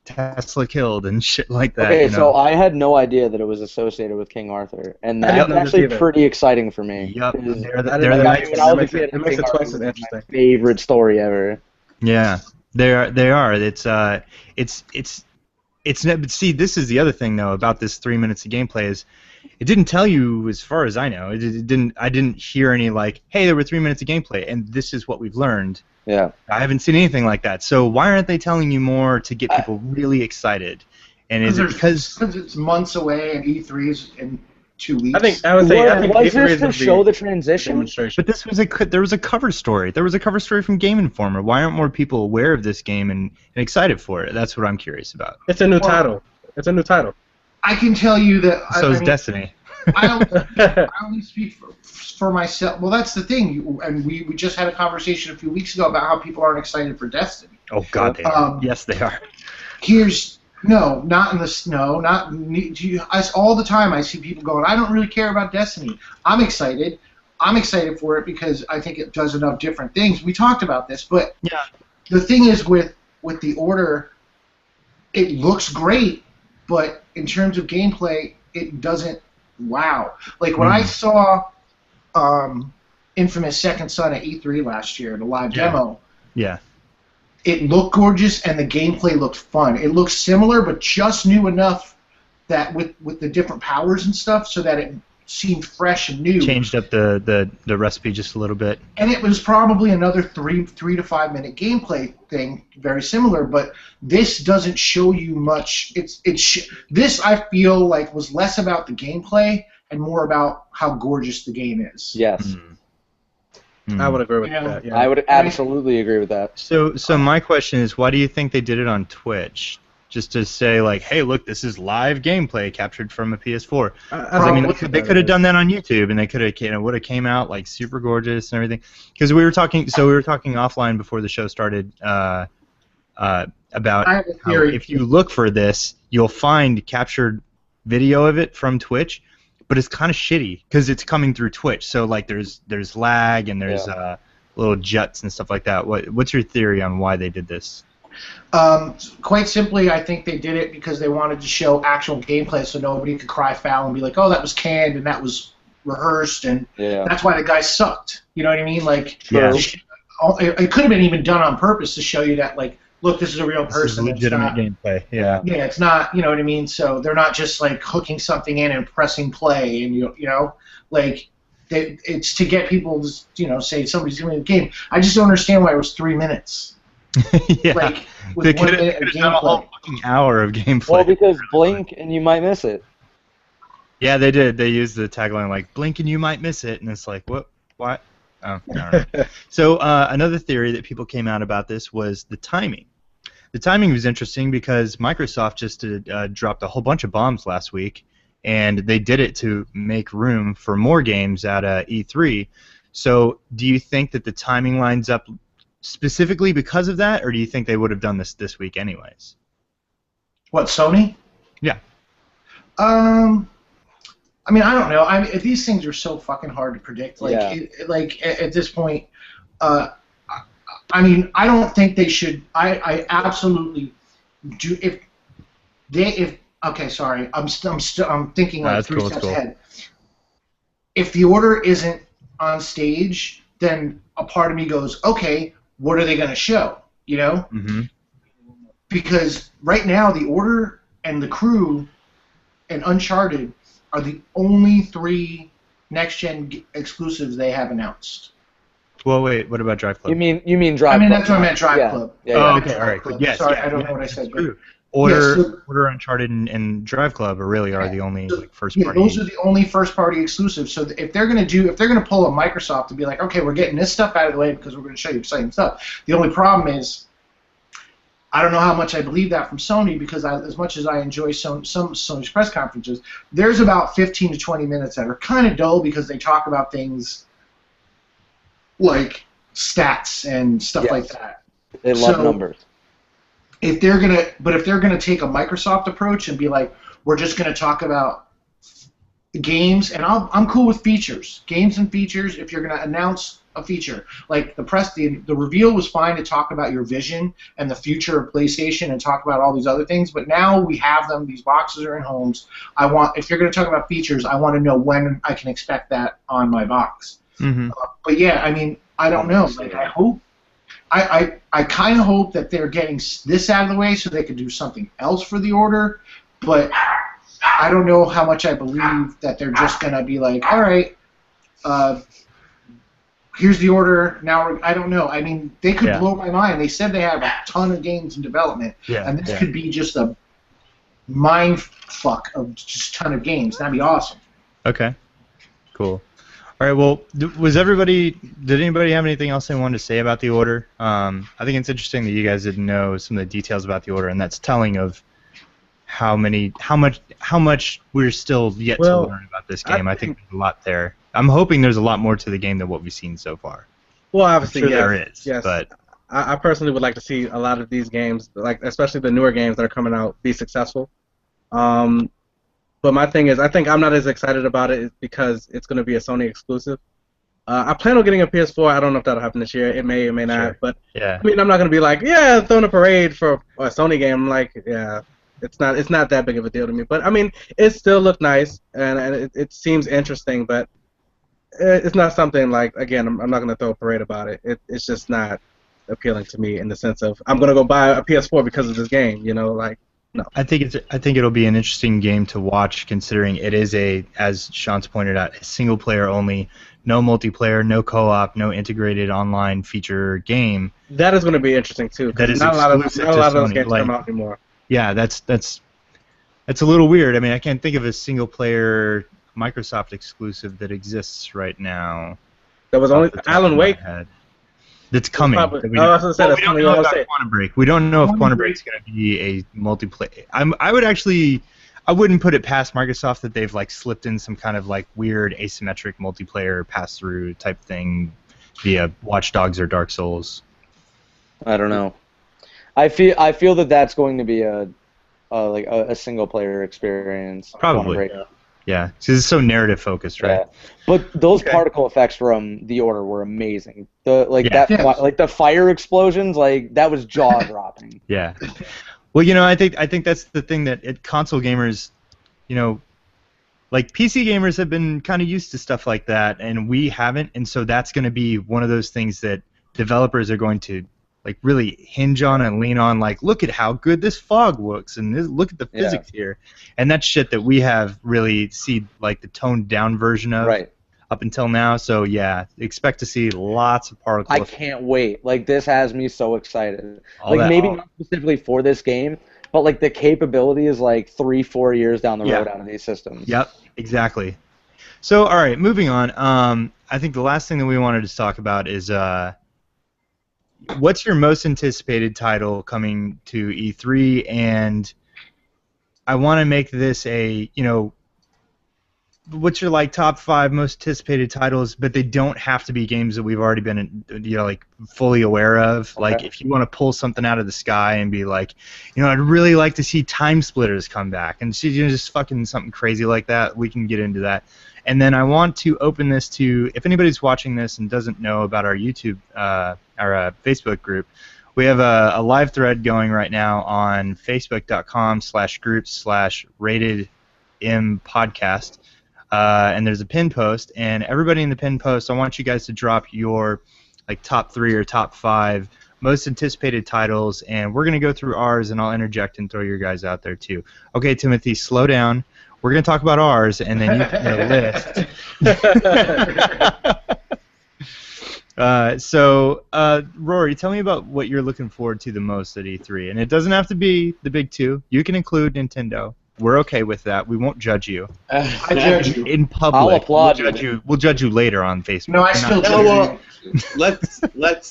Speaker 1: Tesla killed and shit like that.
Speaker 2: Okay, so I had no idea that it was associated with King Arthur, and that's actually pretty exciting for me.
Speaker 1: Yep,
Speaker 2: it
Speaker 5: makes it twice as interesting.
Speaker 2: My favorite story ever.
Speaker 1: Yeah, they are. See, this is the other thing though about this 3 minutes of gameplay is it didn't tell you, as far as I know. It didn't. I didn't hear any like, hey, there were 3 minutes of gameplay, and this is what we've learned.
Speaker 2: Yeah.
Speaker 1: I haven't seen anything like that. So why aren't they telling you more to get people really excited? And is it because
Speaker 4: it's months away and E3's in 2 weeks?
Speaker 5: I would say
Speaker 2: Was
Speaker 5: E3
Speaker 2: this
Speaker 5: is
Speaker 2: to
Speaker 5: gonna
Speaker 2: show
Speaker 5: be
Speaker 2: the transition?
Speaker 5: demonstration.
Speaker 1: But this was there was a cover story. There was a cover story from Game Informer. Why aren't more people aware of this game and excited for it? That's what I'm curious about.
Speaker 5: It's a new title. It's a new title.
Speaker 4: I can tell you that.
Speaker 1: So is Destiny.
Speaker 4: I only speak for myself. Well, that's the thing. And we just had a conversation a few weeks ago about how people aren't excited for Destiny.
Speaker 1: Oh God, they are. Yes, they are.
Speaker 4: Not in the snow. All the time I see people going, I don't really care about Destiny. I'm excited. I'm excited for it because I think it does enough different things. We talked about this, but the thing is with the Order, it looks great, but in terms of gameplay, it doesn't wow. Like when I saw Infamous Second Son at E3 last year, the live demo.
Speaker 1: Yeah.
Speaker 4: It looked gorgeous and the gameplay looked fun. It looked similar, but just new enough that with the different powers and stuff, so that it seemed fresh and new.
Speaker 1: Changed up the recipe just a little bit.
Speaker 4: And it was probably another 3 to 5 minute gameplay thing, very similar. But this doesn't show you much. This I feel like was less about the gameplay and more about how gorgeous the game is.
Speaker 2: Yes.
Speaker 5: I would agree with that. Yeah.
Speaker 2: I would absolutely agree with that.
Speaker 1: So my question is, why do you think they did it on Twitch? Just to say, like, hey, look, this is live gameplay captured from a PS4. I mean, they could have done that on YouTube, and they could have, would have came out like super gorgeous and everything. Because we were talking offline before the show started about how if you look for this, you'll find captured video of it from Twitch. But it's kind of shitty because it's coming through Twitch, so like there's lag and there's little juts and stuff like that. What's your theory on why they did this?
Speaker 4: Quite simply, I think they did it because they wanted to show actual gameplay, so nobody could cry foul and be like, "Oh, that was canned and that was rehearsed," and that's why the guy sucked. You know what I mean? Like, it could have been even done on purpose to show you that, like, look, this is a real person.
Speaker 1: This is legitimate gameplay. Yeah.
Speaker 4: Yeah, it's not. You know what I mean? So they're not just like hooking something in and pressing play, and you know, like it's to get people to say somebody's doing the game. I just don't understand why it was 3 minutes.
Speaker 1: Yeah.
Speaker 4: Like with
Speaker 1: they
Speaker 4: 1 minute of
Speaker 1: could have done a whole fucking hour of gameplay.
Speaker 2: Well, because blink and you might miss it.
Speaker 1: Yeah, they did. They used the tagline like "blink and you might miss it," and it's like, what? Oh, all right. So another theory that people came out about this was the timing. The timing was interesting because Microsoft just dropped a whole bunch of bombs last week, and they did it to make room for more games at E3. So do you think that the timing lines up specifically because of that, or do you think they would have done this week anyways?
Speaker 4: What, Sony?
Speaker 1: Yeah.
Speaker 4: I mean, I don't know. I mean, these things are so fucking hard to predict. Like, at this point, I mean, I don't think they should. I absolutely do. Okay, sorry, I'm thinking like three steps ahead. If the Order isn't on stage, then a part of me goes, okay, what are they going to show? You know?
Speaker 1: Mm-hmm.
Speaker 4: Because right now, the Order and the Crew and Uncharted are the only 3 next-gen exclusives they have announced.
Speaker 1: Well, wait. What about Drive Club?
Speaker 2: You mean Drive Club?
Speaker 4: I mean, that's what I meant, Drive Club.
Speaker 2: Yeah.
Speaker 1: Oh, okay, all right. Yes,
Speaker 4: sorry, I don't know what I said.
Speaker 1: Order, Uncharted, and Drive Club are the only first party.
Speaker 4: Those are the only first-party exclusives. So if they're gonna pull a Microsoft and be like, okay, we're getting this stuff out of the way because we're going to show you exciting stuff. The only problem is, I don't know how much I believe that from Sony because as much as I enjoy some Sony's press conferences, there's about 15 to 20 minutes that are kind of dull because they talk about things like stats and stuff like that.
Speaker 2: They love numbers.
Speaker 4: If they're gonna take a Microsoft approach and be like, we're just gonna talk about games, and I'm cool with features, games and features. If you're gonna announce a feature, like the reveal was fine to talk about your vision and the future of PlayStation and talk about all these other things, but now we have them. These boxes are in homes. If you're gonna talk about features, I want to know when I can expect that on my box.
Speaker 1: Mm-hmm.
Speaker 4: But yeah, I mean, I don't know. Like, I kind of hope that they're getting this out of the way so they can do something else for the Order. But I don't know how much I believe that they're just gonna be like, all right, here's the order. Now I don't know. I mean, they could blow my mind. They said they have a ton of games in development, and this could be just a mind fuck of just a ton of games. That'd be awesome.
Speaker 1: Okay, cool. All right. Well, did anybody have anything else they wanted to say about the order? I think it's interesting that you guys didn't know some of the details about the order, and that's telling of how much we're still yet to learn about this game. I think there's a lot there. I'm hoping there's a lot more to the game than what we've seen so far.
Speaker 5: Well, obviously,
Speaker 1: I'm sure there is.
Speaker 5: Yes.
Speaker 1: But
Speaker 5: I personally would like to see a lot of these games, like especially the newer games that are coming out, be successful. But my thing is, I think I'm not as excited about it because it's going to be a Sony exclusive. I plan on getting a PS4. I don't know if that'll happen this year. It may or may not.
Speaker 1: Sure.
Speaker 5: But
Speaker 1: yeah.
Speaker 5: I mean, I'm not going to be like, throwing a parade for a Sony game. I'm like, it's not that big of a deal to me. But I mean, it still looked nice and it seems interesting. But it's not something like, again, I'm not going to throw a parade about it. It's just not appealing to me in the sense of I'm going to go buy a PS4 because of this game. Like. No.
Speaker 1: I think it'll be an interesting game to watch, considering it is as Sean's pointed out, a single player only, no multiplayer, no co-op, no integrated online feature game.
Speaker 5: That is going to be interesting too.
Speaker 1: That is
Speaker 5: not a lot of those games
Speaker 1: like,
Speaker 5: come out anymore.
Speaker 1: Yeah, that's a little weird. I mean, I can't think of a single player Microsoft exclusive that exists right now.
Speaker 5: There was only Alan Wake.
Speaker 1: That's coming. We don't know about Quantum Break. We don't know if Quantum Break's going to be a multiplayer. I wouldn't put it past Microsoft that they've like slipped in some kind of like weird asymmetric multiplayer pass-through type thing via Watch Dogs or Dark Souls.
Speaker 2: I don't know. I feel that that's going to be a single player experience.
Speaker 1: Probably. Yeah, because it's so narrative focused, right?
Speaker 2: Yeah. But those particle effects from The Order were amazing. The fire explosions, that was jaw dropping.
Speaker 1: Yeah. Well, I think that's the thing that console gamers, like PC gamers have been kind of used to stuff like that, and we haven't, and so that's going to be one of those things that developers are going to like really hinge on and lean on, like, look at how good this fog looks, and look at the physics here, and that's shit that we have really seen like the toned down version of up until now. So yeah, expect to see lots of particle effects.
Speaker 2: I can't wait. Like, this has me so excited. Maybe not specifically for this game, but like the capability is like 3-4 years down the road out of these systems.
Speaker 1: Yep, exactly. So all right, moving on. I think the last thing that we wanted to talk about is what's your most anticipated title coming to E3? And I want to make this what's your like top 5 most anticipated titles, but they don't have to be games that we've already been like fully aware of. Okay. Like if you want to pull something out of the sky and be like, I'd really like to see Time Splitters come back and see just fucking something crazy like that, we can get into that. And then I want to open this to, if anybody's watching this and doesn't know about our YouTube, our Facebook group, we have a live thread going right now on facebook.com/groups/ratedmpodcast. And there's a pin post, and everybody in the pin post, I want you guys to drop your like top 3 or top 5 most anticipated titles, and we're going to go through ours, and I'll interject and throw your guys out there too. Okay, Timothy, slow down. We're going to talk about ours, and then you can list. Rory, tell me about what you're looking forward to the most at E3. And it doesn't have to be the big 2. You can include Nintendo. We're okay with that. We won't judge you.
Speaker 4: I judge you.
Speaker 1: In public.
Speaker 2: I'll applaud you.
Speaker 1: We'll judge you later on Facebook.
Speaker 4: No, I still judge you.
Speaker 3: Let's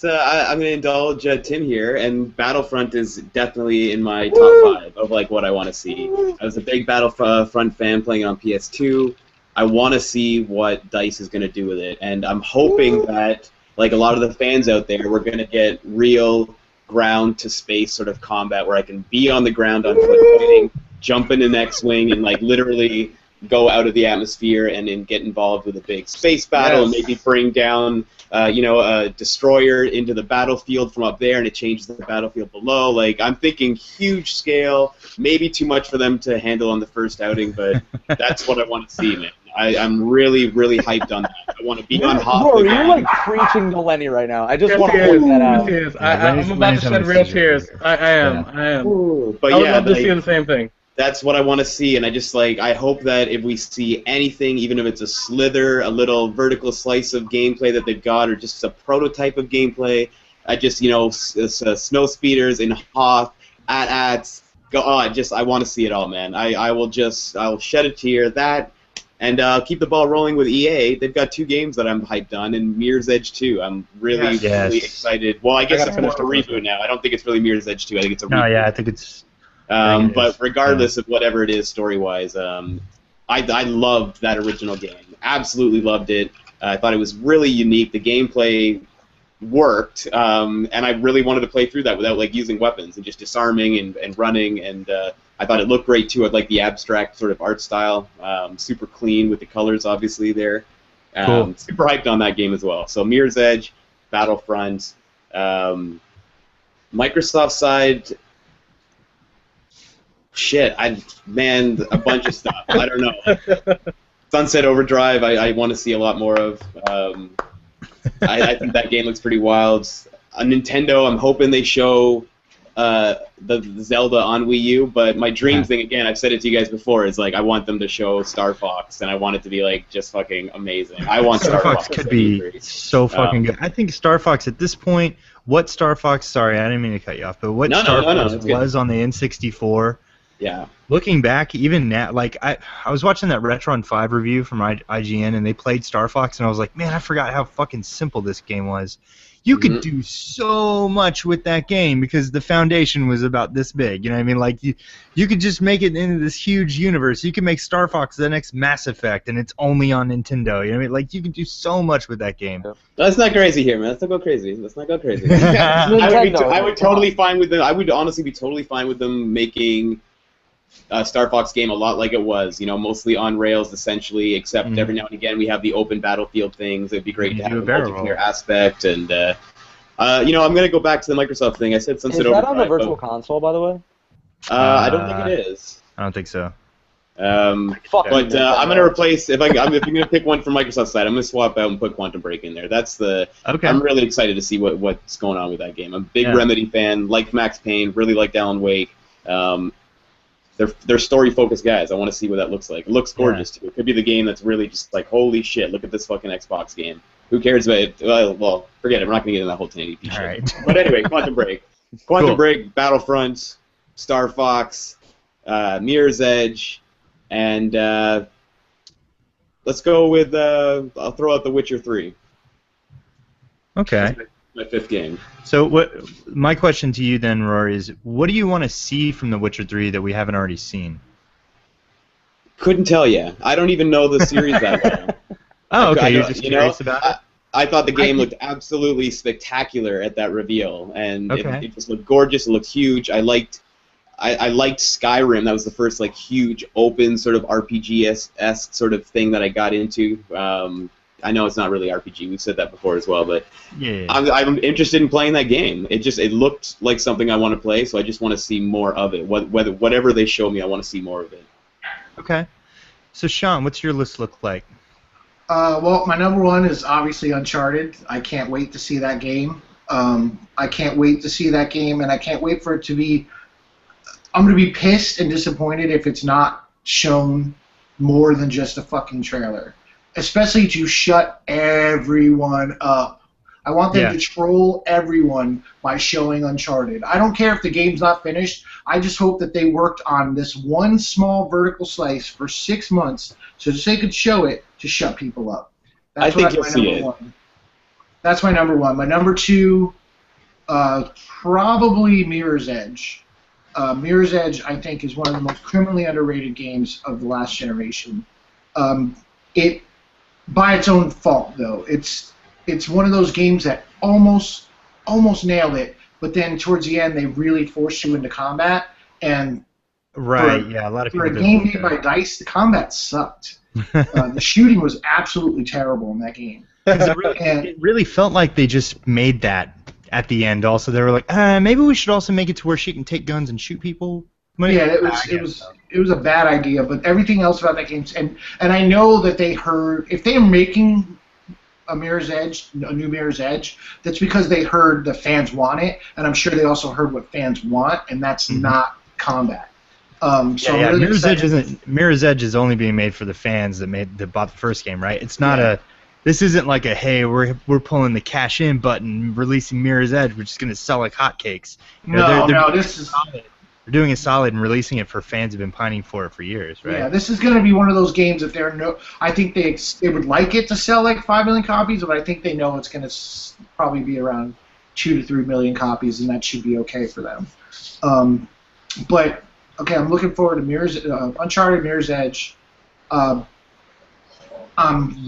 Speaker 3: I'm going to indulge Tim here, and Battlefront is definitely in my top 5 of like what I want to see. I was a big Battlefront fan playing it on PS2. I want to see what DICE is going to do with it, and I'm hoping that like a lot of the fans out there, we're going to get real ground to space sort of combat where I can be on the ground on foot fighting, jump in an X-wing, and like literally go out of the atmosphere and then get involved with a big space battle and maybe bring down a destroyer into the battlefield from up there, and it changes the battlefield below. Like, I'm thinking huge scale, maybe too much for them to handle on the first outing, but that's what I want to see, man. I'm really, really hyped on that. I want to be on Hoth.
Speaker 2: You're like preaching to Lenny right now. I just want to point that out.
Speaker 5: I'm about to shed real tears. I am.
Speaker 3: But
Speaker 5: I would love to see the same thing.
Speaker 3: That's what I want to see, and I hope that if we see anything, even if it's a slither, a little vertical slice of gameplay that they've got, or just a prototype of gameplay, snow speeders in Hoth, at go. Oh, I want to see it all, man. I'll shed a tear. That, and keep the ball rolling with EA. They've got 2 games that I'm hyped on, and Mirror's Edge 2. I'm really excited. Well, I guess it's more of a reboot now. I don't think it's really Mirror's Edge 2. I think it's a reboot.
Speaker 1: No, yeah, I think it's.
Speaker 3: But regardless of whatever it is story-wise, I loved that original game. Absolutely loved it. I thought it was really unique. The gameplay worked, and I really wanted to play through that without using weapons and just disarming and running. And I thought it looked great too. I like the abstract sort of art style, super clean with the colors obviously there.
Speaker 1: Cool.
Speaker 3: Super hyped on that game as well. So Mirror's Edge, Battlefront, Microsoft side. Shit, a bunch of stuff. I don't know. Sunset Overdrive, I want to see a lot more of. I think that game looks pretty wild. On Nintendo, I'm hoping they show the Zelda on Wii U, but my dream thing, again, I've said it to you guys before, is I want them to show Star Fox, and I want it to be just fucking amazing. I want
Speaker 1: Star Fox could be so fucking good. I think Star Fox at this point, what Star Fox, sorry, I didn't mean to cut you off, but what Star Fox was on the N64.
Speaker 3: Yeah.
Speaker 1: Looking back, even now, I was watching that Retron 5 review from IGN, and they played Star Fox, and I was like, man, I forgot how fucking simple this game was. You could do so much with that game because the foundation was about this big. You know what I mean? You could just make it into this huge universe. You could make Star Fox the next Mass Effect, and it's only on Nintendo. You know what I mean? You can do so much with that game.
Speaker 3: Let's not crazy here, man. Let's not go crazy. I would totally fine with them. I would honestly be totally fine with them making a Star Fox game a lot like it was, mostly on rails essentially, except every now and again we have the open battlefield things. It'd be great to have a multiplayer aspect, and I'm going to go back to the Microsoft thing. I said Sunset Overdrive.
Speaker 2: Is that on the Virtual Console, by the way?
Speaker 3: I don't think it is.
Speaker 1: I don't think so.
Speaker 3: But I'm going to replace, if I'm going to pick one from Microsoft's side, I'm going to swap out and put Quantum Break in there. I'm really excited to see what's going on with that game. I'm a big Remedy fan, like Max Payne, really liked Alan Wake. They're story-focused guys. I want to see what that looks like. It looks gorgeous, too. It could be the game that's really just holy shit, look at this fucking Xbox game. Who cares about it? Well, forget it. We're not going to get into that whole 1080p shit.
Speaker 1: Right.
Speaker 3: But anyway, Quantum Break. Quantum Break, Battlefront, Star Fox, Mirror's Edge, and let's go with, I'll throw out The Witcher 3.
Speaker 1: Okay.
Speaker 3: My 5th game.
Speaker 1: So my question to you then, Rory, is what do you want to see from The Witcher 3 that we haven't already seen?
Speaker 3: Couldn't tell you. I don't even know the series that well.
Speaker 1: Oh, okay. You're just curious about it?
Speaker 3: I thought the game looked absolutely spectacular at that reveal, and it just looked gorgeous. It looked huge. I liked Skyrim. That was the first huge open sort of RPG-esque sort of thing that I got into. I know it's not really RPG. We've said that before as well, but I'm interested in playing that game. It looked like something I want to play, so I just want to see more of it. Whatever they show me, I want to see more of it.
Speaker 1: Okay. So Sean, what's your list look like?
Speaker 4: Well, my number one is obviously Uncharted. I can't wait to see that game. I can't wait to see that game, and I can't wait for it to be. I'm going to be pissed and disappointed if it's not shown more than just a fucking trailer. Especially to shut everyone up. I want them to troll everyone by showing Uncharted. I don't care if the game's not finished. I just hope that they worked on this one small vertical slice for 6 months so that they could show it to shut people up.
Speaker 3: I think you'll see it.
Speaker 4: That's my number one. My number two, probably Mirror's Edge. Mirror's Edge, I think, is one of the most criminally underrated games of the last generation. By its own fault, though, it's one of those games that almost nailed it, but then towards the end they really forced you into combat, and
Speaker 1: a lot of people.
Speaker 4: For a game made by DICE, the combat sucked. The shooting was absolutely terrible in that game.
Speaker 1: It really felt like they just made that at the end. Also, they were like, maybe we should also make it to where she can take guns and shoot people.
Speaker 4: It was a bad idea, but everything else about that game, and I know that they heard, if they are making a new Mirror's Edge, that's because they heard the fans want it, and I'm sure they also heard what fans want, and that's not combat. So I'm really
Speaker 1: Mirror's
Speaker 4: excited.
Speaker 1: Mirror's Edge is only being made for the fans that bought the first game, right? It's not this isn't like a hey, we're pulling the cash in button, releasing Mirror's Edge, which is going to sell like hotcakes. You know,
Speaker 4: No, this is.
Speaker 1: they're doing a solid and releasing it for fans who've been pining for it for years, right?
Speaker 4: Yeah, this is going to be one of those games that I think they would like it to sell like 5 million copies, but I think they know it's going to probably be around 2 to 3 million copies, and that should be okay for them. But okay, I'm looking forward to Uncharted, Mirror's Edge. I'm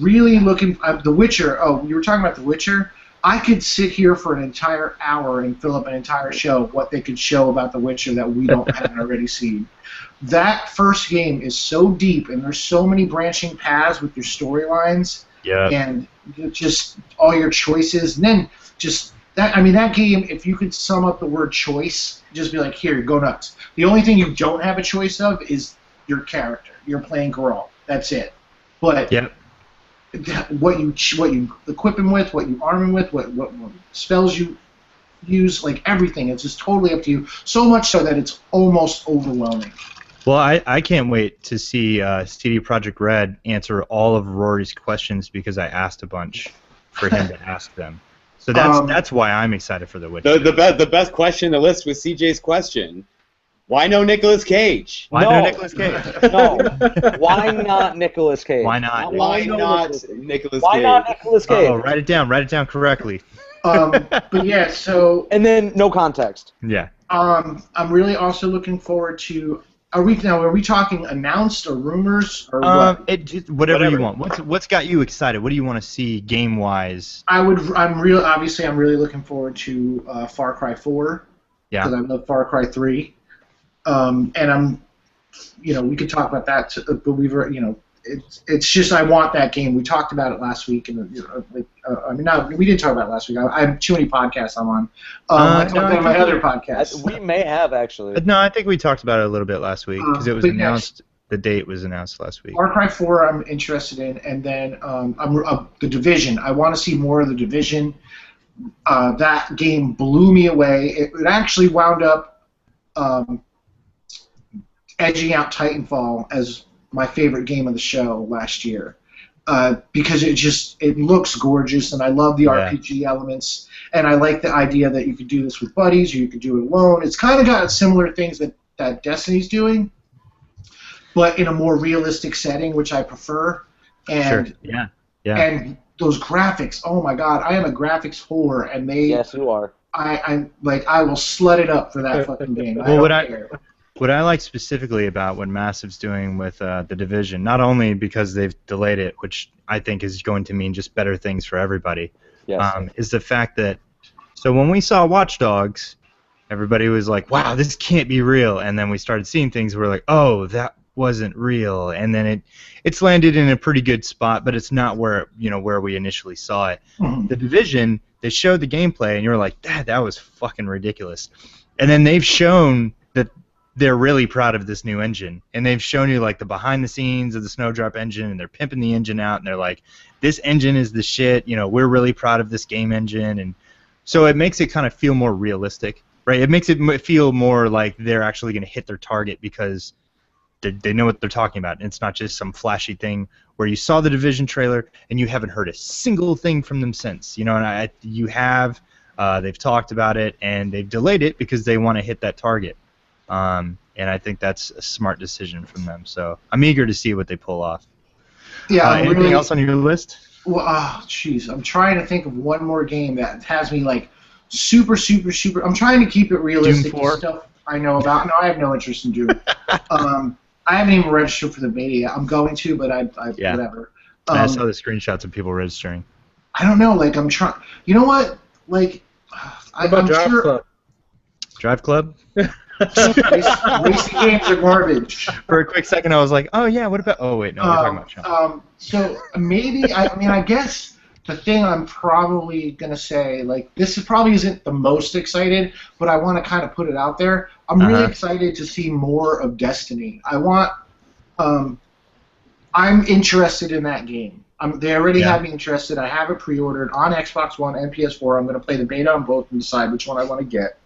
Speaker 4: really looking. The Witcher. Oh, you were talking about The Witcher. I could sit here for an entire hour and fill up an entire show what they could show about The Witcher that we haven't already seen. That first game is so deep, and there's so many branching paths with your storylines, and just all your choices, and then just that. I mean, that game. If you could sum up the word choice, just be like, here, go nuts. The only thing you don't have a choice of is your character. You're playing Geralt. That's it. But what you equip him with, what you arm him with, what spells you use, like everything, it's just totally up to you. So much so that it's almost overwhelming.
Speaker 1: Well, I can't wait to see CD Projekt Red answer all of Rory's questions because I asked a bunch for him to ask them. So that's why I'm excited for The Witcher.
Speaker 3: The best question on the list was CJ's question. Why no Nicolas Cage?
Speaker 1: No Nicolas Cage?
Speaker 2: No. Why not Nicolas Cage?
Speaker 1: Why not?
Speaker 3: Why not Nicolas Cage?
Speaker 2: Why not Nicolas Cage?
Speaker 1: Write it down correctly.
Speaker 4: But yeah, so.
Speaker 2: And then no context.
Speaker 1: Yeah.
Speaker 4: I'm really also looking forward to. Are we talking announced or rumors or what?
Speaker 1: Whatever you want. What's got you excited? What do you want to see game wise?
Speaker 4: I'm really looking forward to Far Cry 4.
Speaker 1: Yeah.
Speaker 4: Because I love Far Cry 3. And we could talk about that, but it's just I want that game. We talked about it last week, and we didn't talk about it last week. I have too many podcasts I'm on. I talked about my other podcast.
Speaker 2: We may have actually.
Speaker 1: No, I think we talked about it a little bit last week because it was announced. The date was announced last week.
Speaker 4: Far Cry 4 I'm interested in, and then The Division. I want to see more of The Division. That game blew me away. It actually wound up edging out Titanfall as my favorite game of the show last year because it looks gorgeous, and I love the RPG elements, and I like the idea that you could do this with buddies or you could do it alone. It's kind of got similar things that Destiny's doing, but in a more realistic setting, which I prefer. And
Speaker 1: yeah.
Speaker 4: And those graphics, oh my God, I am a graphics whore, and
Speaker 2: Yes, you are.
Speaker 4: I will slut it up for that fucking game.
Speaker 1: What I like specifically about what Massive's doing with The Division, not only because they've delayed it, which I think is going to mean just better things for everybody, is the fact that, so when we saw Watch Dogs, everybody was like, wow, this can't be real, and then we started seeing things where we're like, oh, that wasn't real, and then it's landed in a pretty good spot, but it's not where we initially saw it.
Speaker 4: Mm-hmm.
Speaker 1: The Division, they showed the gameplay, and you're like, that was fucking ridiculous, and then they've shown that they're really proud of this new engine, and they've shown you like the behind the scenes of the Snowdrop engine, and they're pimping the engine out, and they're like, this engine is the shit, we're really proud of this game engine, and so it makes it kind of feel more realistic, right? It makes it feel more like they're actually going to hit their target because they know what they're talking about, and it's not just some flashy thing where you saw the Division trailer and you haven't heard a single thing from them since, and they've talked about it, and they've delayed it because they want to hit that target. And I think that's a smart decision from them. So I'm eager to see what they pull off.
Speaker 4: Yeah.
Speaker 1: Anything else on your list?
Speaker 4: Well, jeez, I'm trying to think of one more game that has me like super. I'm trying to keep it realistic.
Speaker 1: Doom 4?
Speaker 4: Stuff I know about. No, I have no interest in Doom. I haven't even registered for the beta yet. I'm going to, but I whatever.
Speaker 1: I saw the screenshots of people registering.
Speaker 4: I don't know. Like I'm trying. You know what? Like
Speaker 5: What about Drive Club?
Speaker 1: Drive Club?
Speaker 4: Racing games are garbage.
Speaker 1: For a quick second, I was like, "Oh yeah, what about?" Oh wait, no, we're talking about Sean.
Speaker 4: So maybe I guess the thing I'm probably gonna say, like, probably isn't the most excited, but I want to kind of put it out there. I'm really excited to see more of Destiny. I'm interested in that game. They already have me interested. I have it pre-ordered on Xbox One and PS4. I'm gonna play the beta on both and decide which one I want to get.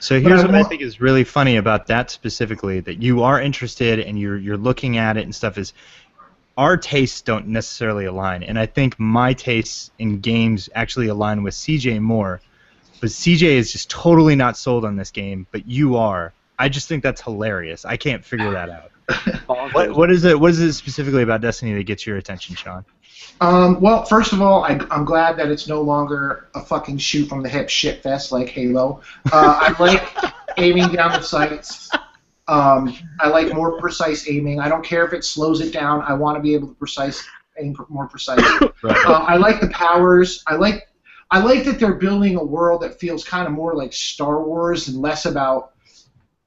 Speaker 1: So here's what I think is really funny about that specifically, that you are interested and you're looking at it and stuff, is our tastes don't necessarily align. And I think my tastes in games actually align with CJ more. But CJ is just totally not sold on this game, but you are. I just think that's hilarious. I can't figure that out. What is it specifically about Destiny that gets your attention, Sean?
Speaker 4: Well, first of all, I'm glad that it's no longer a fucking shoot from the hip shit fest like Halo. I like aiming down the sights. I like more precise aiming. I don't care if it slows it down. I want to be able to aim more precisely.
Speaker 1: Right.
Speaker 4: I like the powers. I like that they're building a world that feels kind of more like Star Wars and less about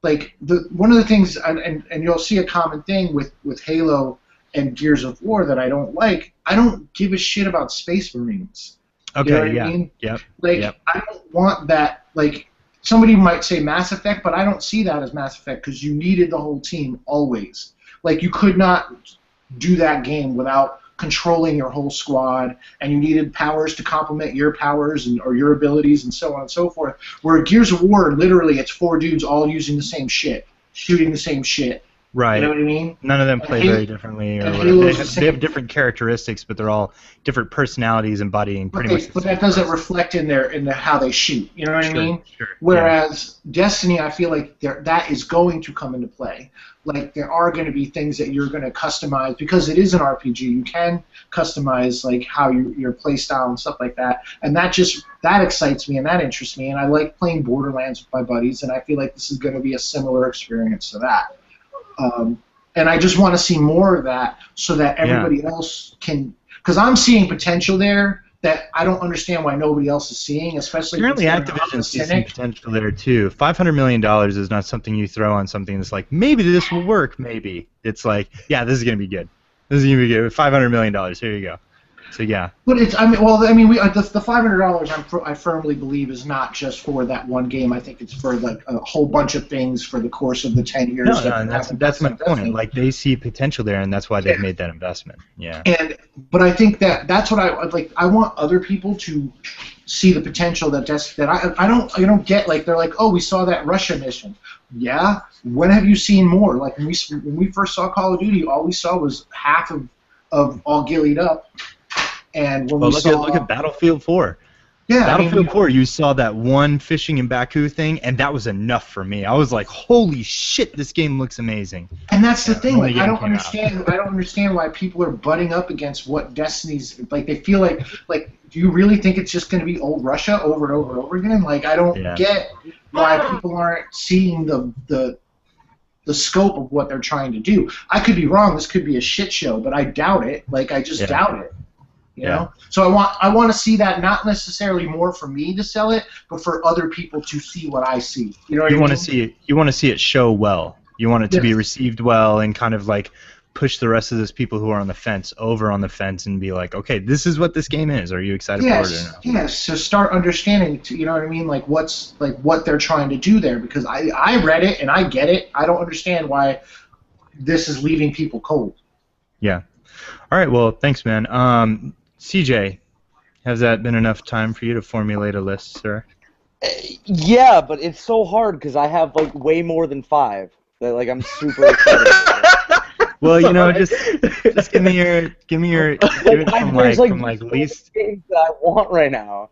Speaker 4: like one of the things, and you'll see a common thing with Halo and Gears of War that I don't like. I don't give a shit about Space Marines.
Speaker 1: Okay,
Speaker 4: you know what I mean?
Speaker 1: Yep.
Speaker 4: Like,
Speaker 1: yep.
Speaker 4: I don't want that. Like, somebody might say Mass Effect, but I don't see that as Mass Effect because you needed the whole team always. Like, you could not do that game without controlling your whole squad, and you needed powers to complement your powers or your abilities and so on and so forth. Where Gears of War, literally, it's 4 dudes all using the same shit, shooting the same shit.
Speaker 1: Right.
Speaker 4: You know what I mean?
Speaker 1: None of them play very differently, or whatever. They have different characteristics, but they're all different personalities embodying pretty much.
Speaker 4: But that doesn't reflect in how they shoot. You know what I mean?
Speaker 1: Sure.
Speaker 4: Whereas Destiny, I feel like that is going to come into play. Like there are going to be things that you're going to customize because it is an RPG. You can customize like how your play style and stuff like that, and that excites me and that interests me. And I like playing Borderlands with my buddies, and I feel like this is going to be a similar experience to that. And I just want to see more of that so that everybody else can, because I'm seeing potential there that I don't understand why nobody else is seeing, especially
Speaker 1: apparently Activision sees some potential there too. $500 million is not something you throw on something that's like, maybe this will work, maybe. It's like, yeah, this is going to be good. This is going to be good. $500 million, here you go. So yeah.
Speaker 4: But it's, the $500 I firmly believe is not just for that one game. I think it's for like a whole bunch of things for the course of the 10 years.
Speaker 1: No, and that's my point. Like they see potential there, and that's why they've made that investment. Yeah.
Speaker 4: But I think that's what I like. I want other people to see the potential that I don't get. Like they're like, oh, we saw that Russia mission. Yeah. When have you seen more? Like when we first saw Call of Duty, all we saw was half of all gillied up. And when look
Speaker 1: at Battlefield 4.
Speaker 4: Yeah,
Speaker 1: Battlefield 4, you saw that one fishing in Baku thing, and that was enough for me. I was like, holy shit, this game looks amazing.
Speaker 4: And that's the thing. Like, I don't understand why people are butting up against what Destiny's like. They feel like do you really think it's just going to be old Russia over and over and over again? Like, I don't get why people aren't seeing the scope of what they're trying to do. I could be wrong. This could be a shit show, but I doubt it. Like, I just doubt it. You know? So I want to see that, not necessarily more for me to sell it, but for other people to see what I see. You know what I mean?
Speaker 1: You want to see it show well. You want it to be received well and kind of like push the rest of those people who are on the fence over on the fence and be like, okay, this is what this game is. Are you excited for it or not?
Speaker 4: Yes. So start understanding. You know what I mean? Like what they're trying to do there, because I read it and I get it. I don't understand why this is leaving people cold.
Speaker 1: Yeah. All right. Well, thanks, man. CJ, has that been enough time for you to formulate a list, sir?
Speaker 2: Yeah, but it's so hard because I have like way more than 5. That like I'm super excited.
Speaker 1: Well, you know, just give me your give it from least
Speaker 2: games that I want right now.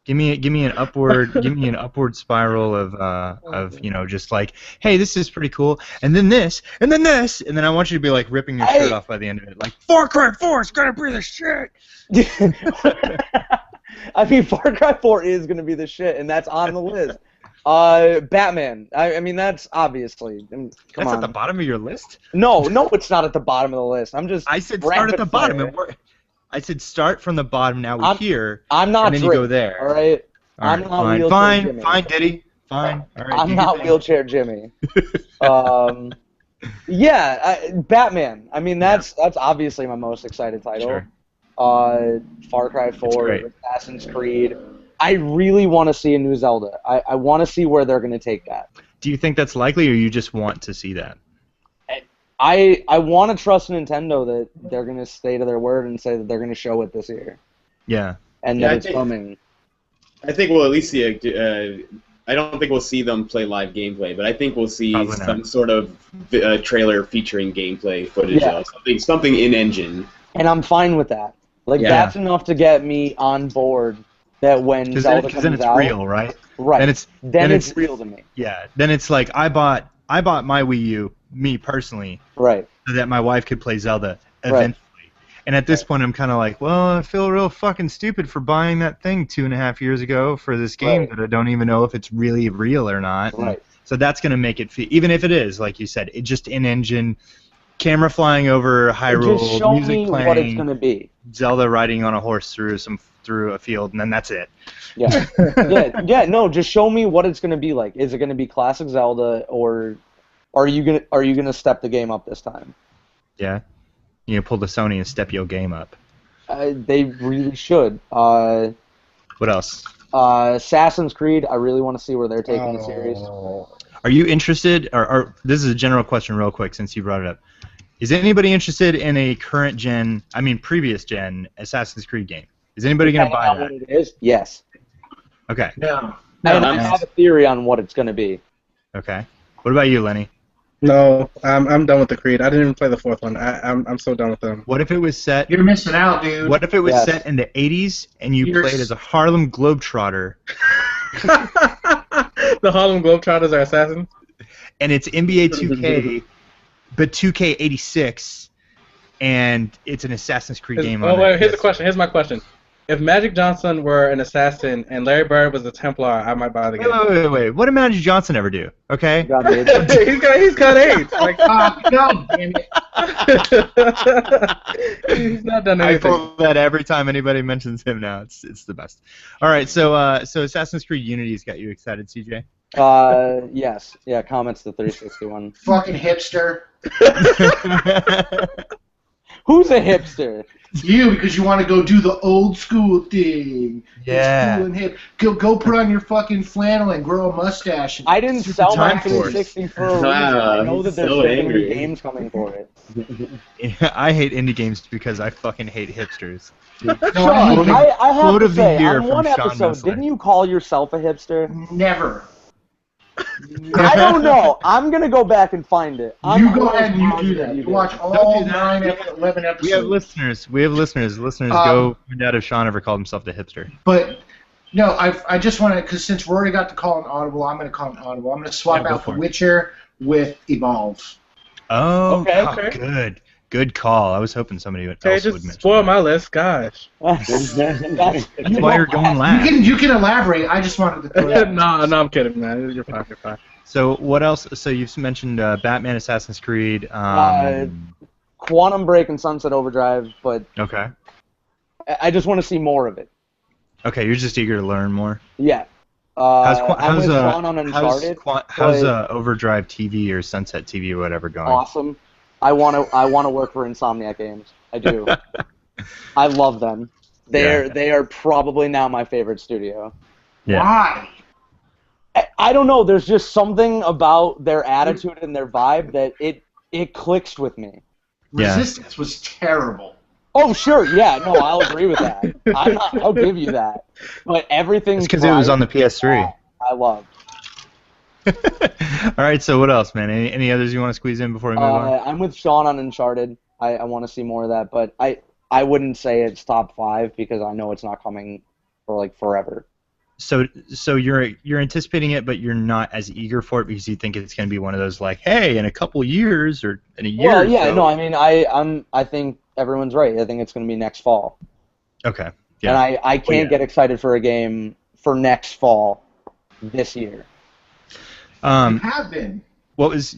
Speaker 1: Give me an upward spiral of you know, just like, hey, this is pretty cool, and then this, and then this, and then I want you to be like ripping your shirt off by the end of it, like Far Cry 4 is gonna be the shit.
Speaker 2: I mean, Far Cry 4 is gonna be the shit, and that's on the list. Batman. I mean, that's obviously.
Speaker 1: That's at the bottom of your list?
Speaker 2: No, it's not at the bottom of the list.
Speaker 1: I said start at the bottom. I said start from the bottom. Now we're here.
Speaker 2: I'm not.
Speaker 1: And then you go there.
Speaker 2: All right.
Speaker 1: I'm not wheelchair Jimmy. Fine, Diddy. Fine. All right.
Speaker 2: I'm not wheelchair Jimmy. Batman. I mean, that's obviously my most excited title.
Speaker 1: Sure.
Speaker 2: Far Cry 4, Assassin's Creed. I really want to see a new Zelda. I want to see where they're going to take that.
Speaker 1: Do you think that's likely, or you just want to see that?
Speaker 2: I want to trust Nintendo that they're going to stay to their word and say that they're going to show it this year.
Speaker 1: Yeah.
Speaker 2: And that it's coming.
Speaker 3: I think we'll at least see I don't think we'll see them play live gameplay, but I think we'll see
Speaker 1: Probably not.
Speaker 3: some sort of trailer featuring gameplay footage
Speaker 2: Yeah.
Speaker 3: of something in engine.
Speaker 2: And I'm fine with that. Like,
Speaker 3: Yeah.
Speaker 2: that's enough to get me on board that when Zelda
Speaker 1: Because
Speaker 2: comes
Speaker 1: then it's
Speaker 2: out,
Speaker 1: real, right?
Speaker 2: right?
Speaker 1: Then
Speaker 2: it's
Speaker 1: it's
Speaker 2: real to me.
Speaker 1: Yeah. Then it's like I bought my Wii U, me personally,
Speaker 2: Right.
Speaker 1: so that my wife could play Zelda
Speaker 2: Right.
Speaker 1: eventually. And at this point, I'm kind of like, well, I feel real fucking stupid for buying that thing 2.5 years ago for this game
Speaker 2: Right.
Speaker 1: that I don't even know if it's really real or not.
Speaker 2: Right.
Speaker 1: So that's going to make it feel, even if it is, like you said, it just in-engine, camera flying over Hyrule,
Speaker 2: Just show
Speaker 1: music
Speaker 2: me
Speaker 1: playing,
Speaker 2: what it's gonna be.
Speaker 1: Zelda riding on a horse through a field, and then that's it.
Speaker 2: Yeah. No, just show me what it's gonna be like. Is it gonna be classic Zelda, or are you gonna step the game up this time?
Speaker 1: Yeah. You pull the Sony and step your game up.
Speaker 2: They really should.
Speaker 1: What else?
Speaker 2: Assassin's Creed. I really want to see where they're taking the series.
Speaker 1: Are you interested, or this is a general question real quick since you brought it up. Is anybody interested in a previous gen Assassin's Creed game? Is anybody going to buy
Speaker 2: What
Speaker 1: that?
Speaker 2: it is? Yes.
Speaker 1: Okay.
Speaker 4: No.
Speaker 2: And I have a theory on what it's gonna be.
Speaker 1: Okay. What about you, Lenny?
Speaker 5: No, I'm done with the Creed. I didn't even play the fourth one. I'm so done with them.
Speaker 1: What if it was set?
Speaker 4: You're missing out, dude.
Speaker 1: What if it was
Speaker 2: Yes.
Speaker 1: set in the 80s and you
Speaker 4: You're
Speaker 1: played as a Harlem Globetrotter
Speaker 5: The Harlem Globetrotters are assassins?
Speaker 1: and it's NBA 2K, but 2K86, and it's an Assassin's Creed game on
Speaker 5: Wait,
Speaker 1: it?
Speaker 5: here's the question. Here's my question. If Magic Johnson were an assassin and Larry Bird was a Templar, I might buy the game.
Speaker 1: Wait. What did Magic Johnson ever do? Okay.
Speaker 2: God, dude.
Speaker 5: he's got AIDS. Like,
Speaker 4: God damn it.
Speaker 5: he's not done
Speaker 1: I
Speaker 5: anything.
Speaker 1: pull that every time anybody mentions him now. It's the best. All right, so Assassin's Creed Unity's got you excited, CJ?
Speaker 2: Yes. Yeah. Comments the 360 one.
Speaker 4: Fucking hipster.
Speaker 2: Who's a hipster?
Speaker 4: You, because you want to go do the old school thing.
Speaker 1: Yeah.
Speaker 4: It's cool and hip. Go put on your fucking flannel and grow a mustache. And
Speaker 2: I didn't
Speaker 1: Super
Speaker 2: sell my
Speaker 1: time force.
Speaker 2: 360 for a reason. I know that there's
Speaker 3: So
Speaker 2: going to
Speaker 3: angry.
Speaker 2: be games coming for it.
Speaker 1: I hate indie games because I fucking hate hipsters.
Speaker 4: No,
Speaker 2: Sean,
Speaker 4: I
Speaker 2: I have
Speaker 1: Quote
Speaker 2: to
Speaker 1: of the
Speaker 2: say,
Speaker 1: year
Speaker 2: on
Speaker 1: from
Speaker 2: one
Speaker 1: Sean
Speaker 2: episode,
Speaker 1: Messler.
Speaker 2: didn't you call yourself a hipster?
Speaker 4: never.
Speaker 2: I don't know. I'm going to go back and find it.
Speaker 4: You go ahead and you do that. You
Speaker 2: did.
Speaker 4: watch all
Speaker 1: Don't do that.
Speaker 4: 11 episodes.
Speaker 1: We have listeners. Listeners, go find out if Sean ever called himself the hipster.
Speaker 4: But no, I just want to, because since Rory got to call an audible, I'm going to call an audible. I'm going to swap
Speaker 1: Yeah, go
Speaker 4: out
Speaker 1: for
Speaker 4: The
Speaker 1: it.
Speaker 4: Witcher with Evolve.
Speaker 1: Oh,
Speaker 2: Okay.
Speaker 1: Good call. I was hoping somebody else
Speaker 5: Okay,
Speaker 1: would
Speaker 5: just
Speaker 1: mention
Speaker 5: spoil
Speaker 1: that.
Speaker 5: my list. Gosh.
Speaker 2: That's
Speaker 1: That's why you're going last.
Speaker 4: You can elaborate. I just wanted to throw that.
Speaker 5: no, I'm kidding, man. You're fine. You're fine.
Speaker 1: So what else? So you've mentioned Batman, Assassin's Creed.
Speaker 2: Quantum Break and Sunset Overdrive, but
Speaker 1: Okay.
Speaker 2: I just want to see more of it.
Speaker 1: Okay, you're just eager to learn more.
Speaker 2: Yeah. I'm with Sean on Uncharted.
Speaker 1: How's
Speaker 2: but
Speaker 1: Overdrive TV or Sunset TV or whatever going?
Speaker 2: awesome. I want to work for Insomniac Games. I do. I love them. They are probably now my favorite studio.
Speaker 1: Yeah.
Speaker 4: Why?
Speaker 2: I don't know. There's just something about their attitude and their vibe that it clicks with me.
Speaker 1: Yeah.
Speaker 4: Resistance was terrible.
Speaker 2: Oh sure, yeah, no, I'll agree with that. I'll give you that. But everything.
Speaker 1: It's because it was on the PS3.
Speaker 2: I love.
Speaker 1: All right, so what else, man? Any others you want to squeeze in before we move on?
Speaker 2: I'm with Sean on Uncharted. I want to see more of that, but I wouldn't say it's top 5 because I know it's not coming for like forever.
Speaker 1: So you're anticipating it, but you're not as eager for it because you think it's going to be one of those like, hey, in a couple years or in a year.
Speaker 2: Well,
Speaker 1: or
Speaker 2: yeah,
Speaker 1: so.
Speaker 2: no, I mean, I think everyone's right. I think it's going to be next fall,
Speaker 1: Okay. Yeah.
Speaker 2: and I can't get excited for a game for next fall this year.
Speaker 4: You have been.
Speaker 1: What was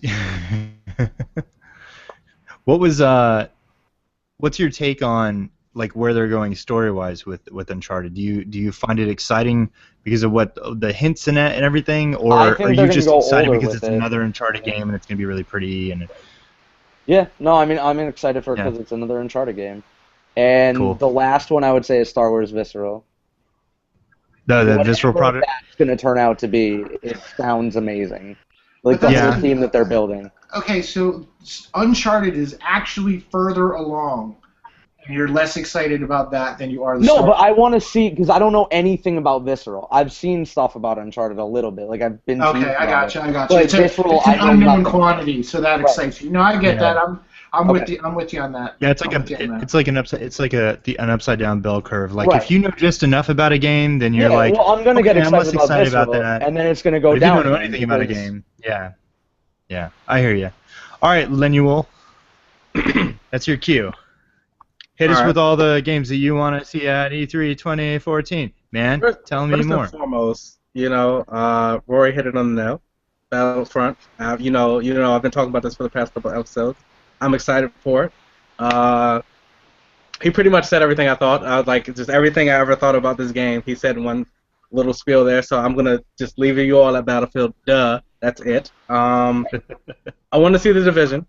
Speaker 1: what's your take on like where they're going story-wise with Uncharted? Do you find it exciting because of what the hints in it and everything,
Speaker 2: I
Speaker 1: or
Speaker 2: think
Speaker 1: are
Speaker 2: they're
Speaker 1: you just
Speaker 2: gonna go
Speaker 1: excited
Speaker 2: older
Speaker 1: because
Speaker 2: with
Speaker 1: it's
Speaker 2: it.
Speaker 1: another Uncharted game and it's gonna be really pretty and
Speaker 2: Yeah, no, I mean, I'm excited for it
Speaker 1: Yeah.
Speaker 2: because it's another Uncharted game. And
Speaker 1: Cool.
Speaker 2: the last one I would say is Star Wars Visceral.
Speaker 1: the
Speaker 2: Whatever
Speaker 1: visceral product?
Speaker 2: that's going to turn out to be, it sounds amazing. Like the
Speaker 1: Yeah.
Speaker 2: whole team that they're building.
Speaker 4: Okay, so Uncharted is actually further along and you're less excited about that than you are the
Speaker 2: No,
Speaker 4: Star
Speaker 2: but I want to see, because I don't know anything about Visceral. I've seen stuff about Uncharted a little bit. Like, I've been to
Speaker 4: Okay,
Speaker 2: YouTube
Speaker 4: I got
Speaker 2: about
Speaker 4: you.
Speaker 2: it.
Speaker 4: I got you.
Speaker 2: But
Speaker 4: It's
Speaker 2: Visceral,
Speaker 4: it's
Speaker 2: I
Speaker 4: an
Speaker 2: know
Speaker 4: unknown
Speaker 2: nothing.
Speaker 4: quantity, so that
Speaker 2: Right.
Speaker 4: excites you. No, I get
Speaker 1: Yeah.
Speaker 4: that. I'm with
Speaker 2: Okay.
Speaker 4: you. I'm with you on that.
Speaker 1: Yeah, it's like
Speaker 4: I'm with you on that.
Speaker 1: it's like an upside down bell curve. Like
Speaker 2: Right.
Speaker 1: if you know just enough about a game, then you're
Speaker 2: Yeah,
Speaker 1: like,
Speaker 2: well, I'm going to get
Speaker 1: okay, I'm less
Speaker 2: excited about
Speaker 1: excited about
Speaker 2: Visceral,
Speaker 1: that.
Speaker 2: and then it's going to go
Speaker 1: But if you
Speaker 2: down.
Speaker 1: don't know
Speaker 2: again
Speaker 1: anything about a
Speaker 2: because-
Speaker 1: game, yeah, I hear you. All right, Lenuel, that's your cue. Hit us
Speaker 5: All right.
Speaker 1: with all the games that you want to see at E3 2014. Man, tell me
Speaker 5: First
Speaker 1: more.
Speaker 5: and foremost, Rory hit it on the nail. Battlefront. You know, I've been talking about this for the past couple episodes. I'm excited for it. He pretty much said everything I thought. I was like, just everything I ever thought about this game. He said in one little spiel there. So I'm gonna just leave you all at Battlefield. Duh, that's it. I want to see the Division.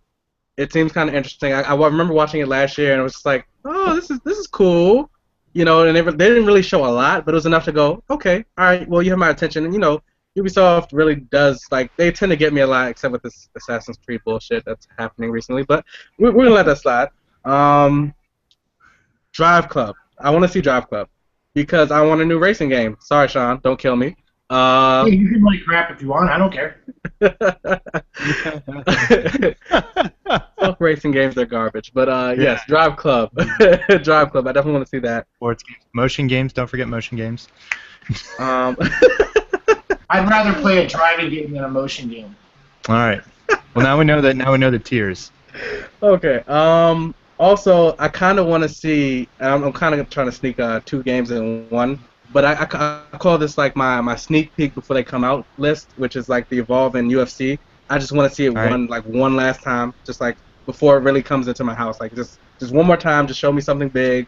Speaker 5: It seems kind of interesting. I remember watching it last year and it was just like, oh, this is cool. You know, and they didn't really show a lot, but it was enough to go, okay, all right, well, you have my attention. And, Ubisoft really does, like, they tend to get me a lot, except with this Assassin's Creed bullshit that's happening recently. But we're going to let that slide. Drive Club. I want to see Drive Club because I want a new racing game. Sorry, Sean, don't kill me.
Speaker 4: Hey, you can like crap if you want. I don't care.
Speaker 5: Fuck racing games, they're garbage. But yes, Drive Club. Drive Club. I definitely want to see that.
Speaker 1: Sports games, motion games. Don't forget motion games.
Speaker 4: I'd rather play a driving game than a motion game.
Speaker 1: All right. Well, now we know that. Now we know the tiers.
Speaker 5: Okay. Also, I kind of want to see. I'm kind of trying to sneak 2 games in one. But I call this like my sneak peek before they come out list, which is like the Evolve and UFC. I just want to see it one last time, just like before it really comes into my house. Like just one more time, just show me something big.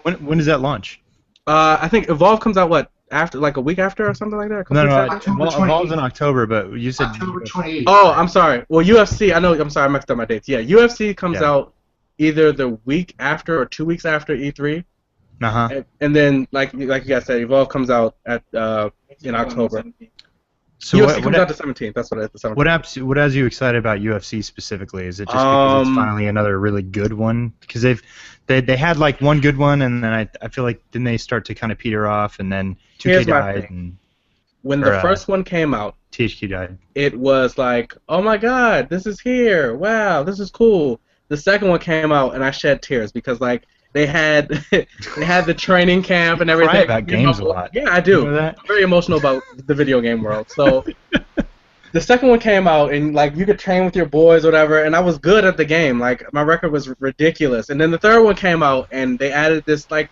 Speaker 1: When does that launch?
Speaker 5: I think Evolve comes out after like a week after or something like that.
Speaker 1: No,
Speaker 4: October
Speaker 1: Evolve's in October, but you said
Speaker 4: October 28th.
Speaker 5: Oh, I'm sorry. Well, UFC. I'm sorry, I mixed up my dates. Yeah, UFC comes out either the week after or 2 weeks after E3. And then, like you guys said, Evolve comes out in October.
Speaker 1: So
Speaker 5: UFC comes out the 17th. That's what it is. The 17th.
Speaker 1: What has you excited about UFC specifically? Is it just because it's finally another really good one? Because they had like one good one, and then I feel like then they start to kind of peter off, and then 2K died.
Speaker 5: When the first one came out,
Speaker 1: THQ died.
Speaker 5: It was like, oh my god, this is here. Wow, this is cool. The second one came out, and I shed tears because like. They had the training camp and everything.
Speaker 1: You cry about games a lot.
Speaker 5: Yeah, I do.
Speaker 1: You know that?
Speaker 5: I'm very emotional about the video game world. So the second one came out, and like you could train with your boys or whatever, and I was good at the game. Like my record was ridiculous. And then the third one came out, and they added this like,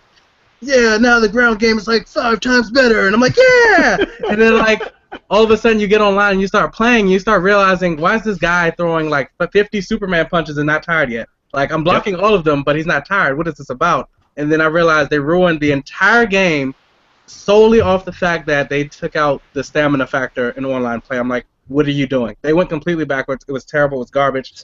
Speaker 5: yeah, now the ground game is like 5 times better, and I'm like, yeah. And then like all of a sudden you get online and you start playing, and you start realizing why is this guy throwing like 50 Superman punches and not tired yet? Like, I'm blocking all of them, but he's not tired. What is this about? And then I realized they ruined the entire game solely off the fact that they took out the stamina factor in online play. I'm like, what are you doing? They went completely backwards. It was terrible. It was garbage.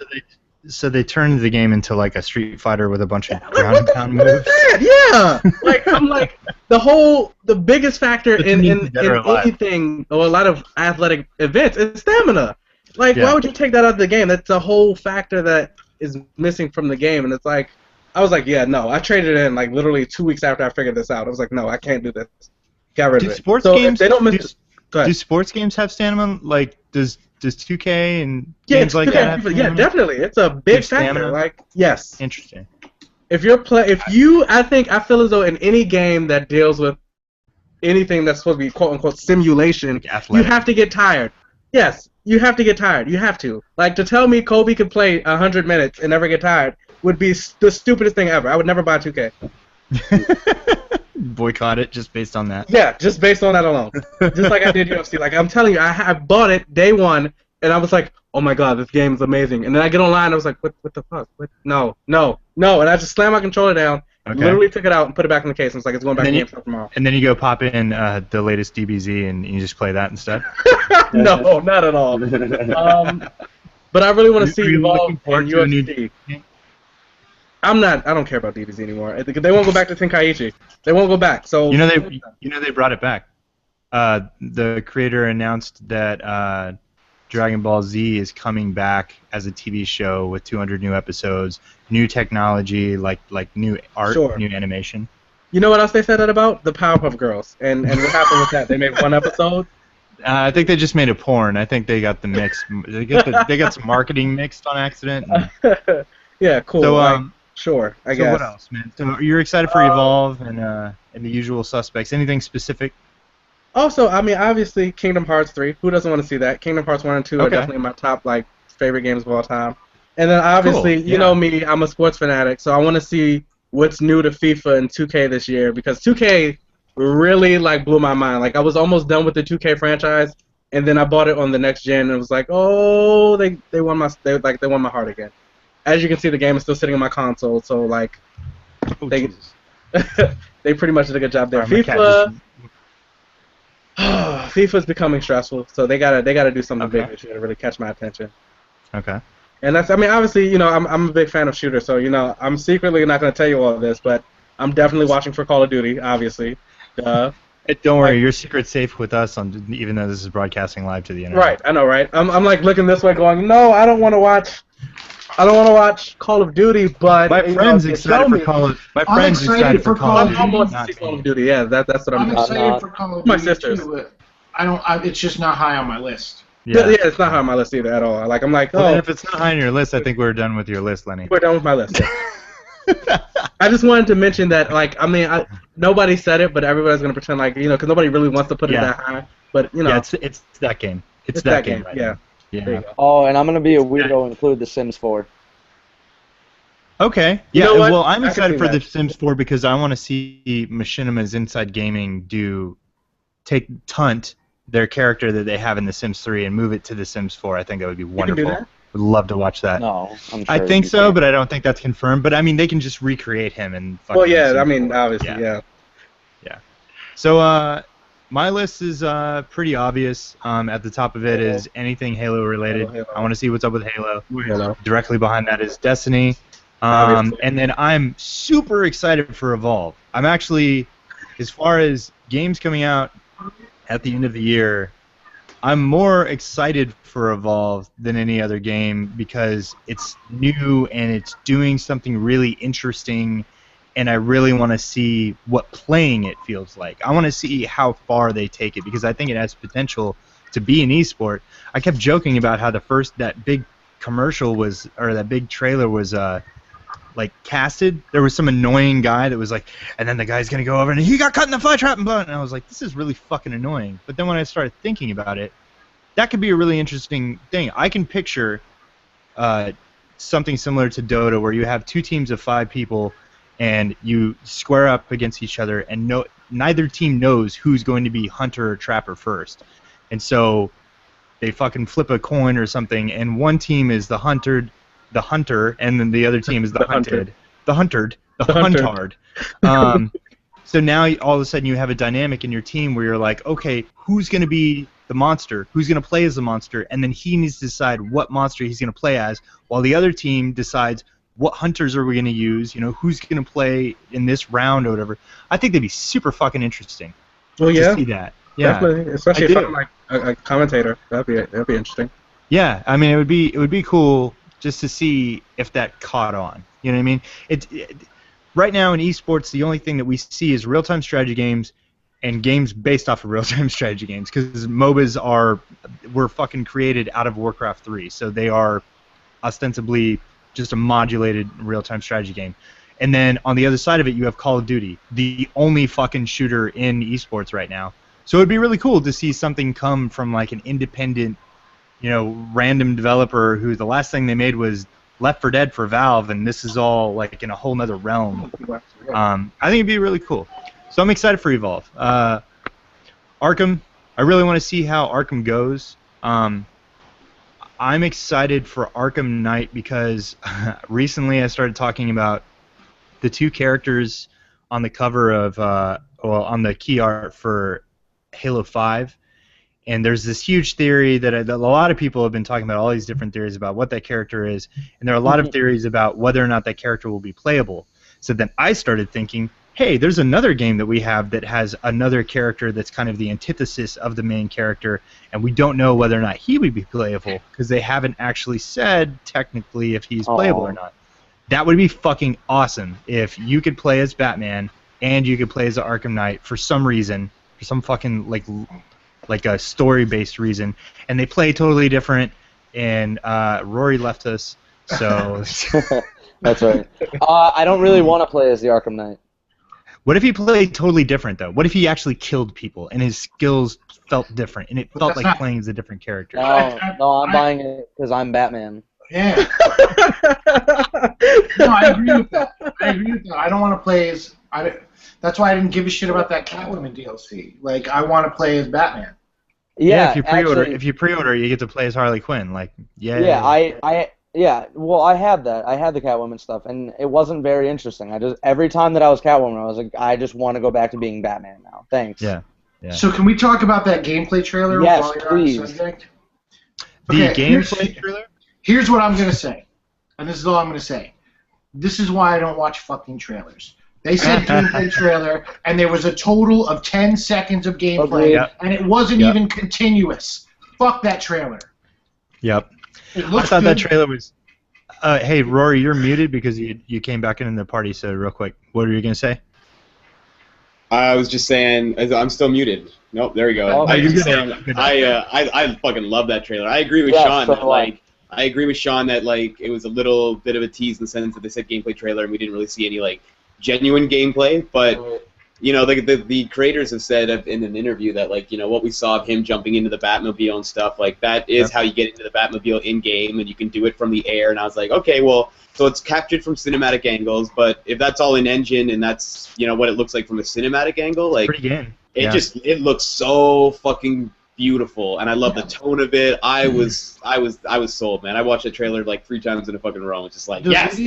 Speaker 1: So they turned the game into like a Street Fighter with a bunch of ground and pound moves.
Speaker 5: Yeah. Like, I'm like, the biggest factor in anything, or a lot of athletic events is stamina. Like, why would you take that out of the game? That's a whole factor that is missing from the game, and it's like, I was like, yeah, no. I traded in like literally 2 weeks after I figured this out. I was like, no, I can't do this. Got rid of it.
Speaker 1: Sports
Speaker 5: so
Speaker 1: games,
Speaker 5: if they don't miss.
Speaker 1: Do sports games have stamina? Like, does 2K and
Speaker 5: games
Speaker 1: like that have
Speaker 5: stamina? Yeah, definitely. It's a big factor.
Speaker 1: Stamina?
Speaker 5: Like, yes.
Speaker 1: Interesting.
Speaker 5: I feel as though in any game that deals with anything that's supposed to be quote unquote simulation, you have to get tired. Yes, you have to get tired. You have to. Like, to tell me Kobe could play 100 minutes and never get tired would be the stupidest thing ever. I would never buy 2K.
Speaker 1: Boycott it just based on that.
Speaker 5: Yeah, just based on that alone. Just like I did UFC. Like, I'm telling you, I bought it day one, and I was like, oh my god, this game is amazing. And then I get online, and I was like, what the fuck? No. And I just slammed my controller down, literally took it out and put it back in the case, and was like, it's going back in the game tomorrow.
Speaker 1: And then you go pop in the latest DBZ, and you just play that instead?
Speaker 5: No, not at all. But I really want to see Evolve and UFC. I don't care about DBZ anymore. They won't go back to Tenkaichi. They won't go back. So
Speaker 1: they brought it back. The creator announced that Dragon Ball Z is coming back as a TV show with 200 new episodes, new technology, like new art,
Speaker 5: Sure.
Speaker 1: new animation.
Speaker 5: You know what else they said that about? The Powerpuff Girls. And what happened with that? They made one episode.
Speaker 1: I think they just made a porn. I think they got the mix. They got some marketing mixed on accident.
Speaker 5: Yeah, cool.
Speaker 1: So
Speaker 5: sure, I guess.
Speaker 1: So what else, man? So you're excited for Evolve and the usual suspects. Anything specific?
Speaker 5: Also, I mean, obviously, Kingdom Hearts 3. Who doesn't want to see that? Kingdom Hearts 1 and 2 are definitely my top favorite games of all time. And then obviously,
Speaker 1: Cool.
Speaker 5: you know me, I'm a sports fanatic, so I want to see what's new to FIFA and 2K this year because 2K really blew my mind. Like I was almost done with the 2K franchise, and then I bought it on the next gen, and it was like, oh, they won my heart again. As you can see, the game is still sitting on my console, so they pretty much did a good job there. FIFA's becoming stressful, so they gotta do something big this year to really catch my attention.
Speaker 1: Okay.
Speaker 5: And that's, I mean, obviously, I'm a big fan of shooters, so I'm secretly not gonna tell you all of this, but I'm definitely watching for Call of Duty, obviously.
Speaker 1: Don't worry, your secret's safe with us, even though this is broadcasting live to the internet.
Speaker 5: Right, I know, right? I'm looking this way, going, no, I don't want to watch Call of Duty, but
Speaker 1: my friend's excited for Call of Duty. My friend's excited for Call of Duty.
Speaker 5: I'm going to see Call of Duty. Yeah, that's what I'm
Speaker 4: excited for Call of Duty.
Speaker 5: My sisters.
Speaker 4: Too. It's just not high on my list.
Speaker 5: Yeah, it's not high on my list either at all. I'm like,
Speaker 1: well, if it's not high on your list, I think we're done with your list, Lenny.
Speaker 5: We're done with my list. Yeah. I just wanted to mention that, nobody said it, but everybody's gonna pretend because nobody really wants to put it that high. But
Speaker 1: yeah, it's that game. It's that game. Right
Speaker 5: yeah.
Speaker 1: Yeah.
Speaker 2: Oh, and I'm gonna be a weirdo and include The Sims 4.
Speaker 1: Okay.
Speaker 5: You
Speaker 1: Yeah.
Speaker 5: know what?
Speaker 1: Well, I'm excited for
Speaker 5: that.
Speaker 1: The Sims 4 because I want to see Machinima's Inside Gaming tunt their character that they have in The Sims 3 and move it to The Sims 4. I think that would be wonderful.
Speaker 5: You can do that?
Speaker 1: Would love to watch that.
Speaker 2: No, I'm sure
Speaker 1: I think
Speaker 2: you
Speaker 1: so,
Speaker 2: can.
Speaker 1: but I don't think that's confirmed. But I mean, they can just recreate him and.
Speaker 5: Well, yeah.
Speaker 1: Sims
Speaker 5: I mean,
Speaker 1: 4.
Speaker 5: obviously, yeah.
Speaker 1: So, my list is pretty obvious. At the top of it is anything Halo related.
Speaker 5: Halo.
Speaker 1: I want to see what's up with Halo.
Speaker 5: Halo.
Speaker 1: Directly behind that is Destiny. And then I'm super excited for Evolve. I'm actually, as far as games coming out at the end of the year, I'm more excited for Evolve than any other game because it's new and it's doing something really interesting, and I really want to see what playing it feels like. I want to see how far they take it because I think it has potential to be an esport. I kept joking about how that big commercial was, or that big trailer was casted. There was some annoying guy that was like, and then the guy's gonna go over and he got caught in the fly trap, and I was like, this is really fucking annoying. But then when I started thinking about it, that could be a really interesting thing. I can picture something similar to Dota where you have two teams of 5 people and you square up against each other and neither team knows who's going to be hunter or trapper first. And so they fucking flip a coin or something, and one team is the hunter, and then the other team is the hunted. The huntard. So now all of a sudden you have a dynamic in your team where you're like, okay, who's going to be the monster? Who's going to play as the monster? And then he needs to decide what monster he's going to play as, while the other team decides what hunters are we going to use, who's going to play in this round or whatever. I think that'd be super fucking interesting to see that. Yeah,
Speaker 5: definitely, especially if I'm like a commentator. That'd be interesting.
Speaker 1: Yeah, I mean, it would be cool just to see if that caught on. You know what I mean? Right now in esports, the only thing that we see is real-time strategy games and games based off of real-time strategy games, because MOBAs were fucking created out of Warcraft 3, so they are ostensibly just a modulated real-time strategy game. And then on the other side of it, you have Call of Duty, the only fucking shooter in esports right now. So it'd be really cool to see something come from like an independent, random developer who the last thing they made was Left 4 Dead for Valve, and this is all like in a whole nother realm. I think it'd be really cool. So I'm excited for Evolve. Arkham, I really want to see how Arkham goes. I'm excited for Arkham Knight because recently I started talking about the 2 characters on the cover of, on the key art for Halo 5. And there's this huge theory that a lot of people have been talking about, all these different theories about what that character is. And there are a lot of theories about whether or not that character will be playable. So then I started thinking, hey, there's another game that we have that has another character that's kind of the antithesis of the main character, and we don't know whether or not he would be playable because they haven't actually said technically if he's playable or not. That would be fucking awesome if you could play as Batman and you could play as the Arkham Knight for some reason, for some fucking like a story-based reason, and they play totally different. And Rory left us, so
Speaker 2: That's right. I don't really want to play as the Arkham Knight.
Speaker 1: what if he played totally different though? What if he actually killed people and his skills felt different and it felt like playing as a different character?
Speaker 2: No, I'm buying it because I'm Batman.
Speaker 4: Yeah. No, I agree with that. I don't want to play as. That's why I didn't give a shit about that Catwoman DLC. Like, I want to play as Batman.
Speaker 2: Yeah,
Speaker 1: if you pre-order, you get to play as Harley Quinn. Like, yeah.
Speaker 2: Yeah, well, I had that. I had the Catwoman stuff, and it wasn't very interesting. Every time that I was Catwoman, I was like, I just want to go back to being Batman now. Thanks.
Speaker 1: Yeah.
Speaker 4: So can we talk about that gameplay trailer?
Speaker 2: Yes,
Speaker 4: while you're
Speaker 2: please.
Speaker 4: On the subject?
Speaker 1: The gameplay trailer?
Speaker 4: Here's what I'm going to say, and this is all I'm going to say. This is why I don't watch fucking trailers. They said gameplay trailer, and there was a total of 10 seconds of gameplay, and it wasn't even continuous. Fuck that trailer.
Speaker 1: Yep.
Speaker 4: It looks
Speaker 1: I thought
Speaker 4: good.
Speaker 1: that trailer was... hey, Rory, you're muted because you came back into the party, so real quick. What were you going to say?
Speaker 3: I was just saying, I'm still muted. Nope, there we go.
Speaker 2: Oh,
Speaker 3: I was just saying, I fucking love that trailer. I agree with Sean. I agree with Sean that it was a little bit of a tease in the sense that they said gameplay trailer and we didn't really see any genuine gameplay. But the creators have said in an interview that what we saw of him jumping into the Batmobile and stuff that is how you get into the Batmobile in game, and you can do it from the air. And I was like, okay, well, so it's captured from cinematic angles, but if that's all in engine and that's what it looks like from a cinematic angle,
Speaker 1: pretty game.
Speaker 3: It looks so fucking beautiful, and I love the tone of it. I was sold, man. I watched the trailer 3 times in a fucking row. It's just yes.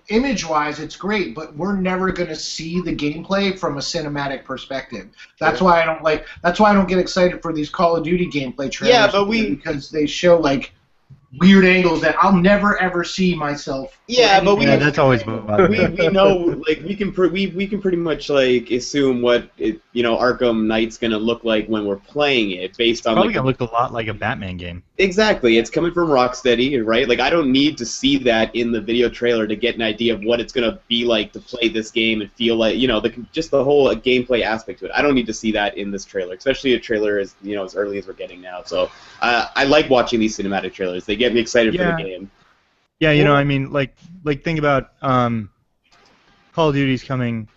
Speaker 4: Image-wise, it's great, but we're never gonna see the gameplay from a cinematic perspective. That's why I don't That's why I don't get excited for these Call of Duty gameplay trailers.
Speaker 3: Yeah, but
Speaker 4: because they show weird angles that I'll never ever see myself.
Speaker 3: Yeah, but
Speaker 1: that's always
Speaker 3: we know we can pretty much assume what Arkham Knight's gonna look like when we're playing it based on
Speaker 1: probably gonna look a lot like a Batman game.
Speaker 3: Exactly, it's coming from Rocksteady, right? I don't need to see that in the video trailer to get an idea of what it's gonna be like to play this game and feel just the whole gameplay aspect to it. I don't need to see that in this trailer, especially a trailer as as early as we're getting now. So I like watching these cinematic trailers. They get me excited for the game.
Speaker 1: Yeah, I mean, think about Call of Duty's coming.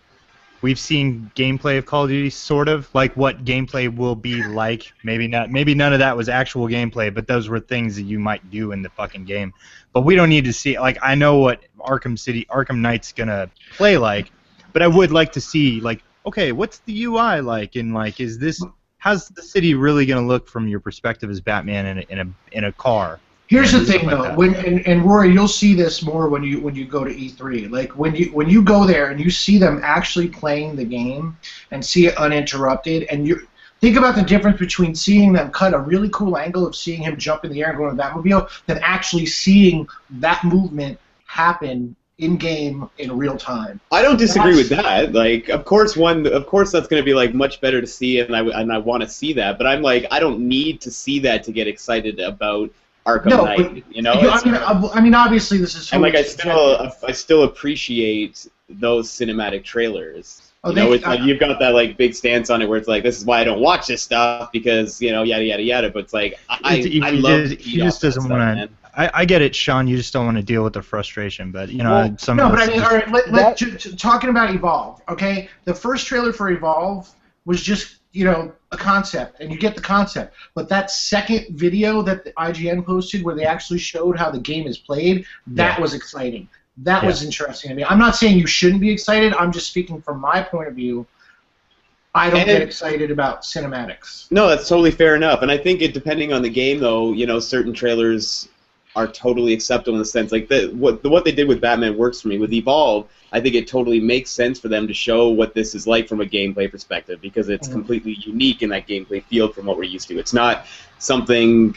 Speaker 1: We've seen gameplay of Call of Duty, sort of what gameplay will be like. Maybe not. Maybe none of that was actual gameplay, but those were things that you might do in the fucking game. But we don't need to see. I know what Arkham Knight's gonna play like, but I would like to see okay, what's the UI like, and how's the city really gonna look from your perspective as Batman in a car?
Speaker 4: Here's the thing, though. And Rory, you'll see this more when you go to E3. When you go there and you see them actually playing the game and see it uninterrupted, and you think about the difference between seeing them cut a really cool angle of seeing him jump in the air and go to the Batmobile, than actually seeing that movement happen in game in real time.
Speaker 3: I don't disagree with that. Of course that's going to be much better to see, and I want to see that. But I'm I don't need to see that to get excited about Arkham Knight,
Speaker 4: I mean, obviously this is.
Speaker 3: And I still appreciate those cinematic trailers. You've got that big stance on it where it's this is why I don't watch this stuff because yada yada yada. But it's I love.
Speaker 1: He just doesn't want to. I get it, Sean. You just don't want to deal with the frustration, but some.
Speaker 4: No, but I mean, all right. Talking about Evolve, okay? The first trailer for Evolve was just a concept, and you get the concept. But that second video that the IGN posted where they actually showed how the game is played, that was exciting. That was interesting to me. I'm not saying you shouldn't be excited. I'm just speaking from my point of view. I don't get excited about cinematics.
Speaker 3: No, that's totally fair enough. And I think depending on the game, though, certain trailers are totally acceptable in the sense what they did with Batman works for me. With Evolve, I think it totally makes sense for them to show what this is like from a gameplay perspective because it's completely unique in that gameplay field from what we're used to. It's not something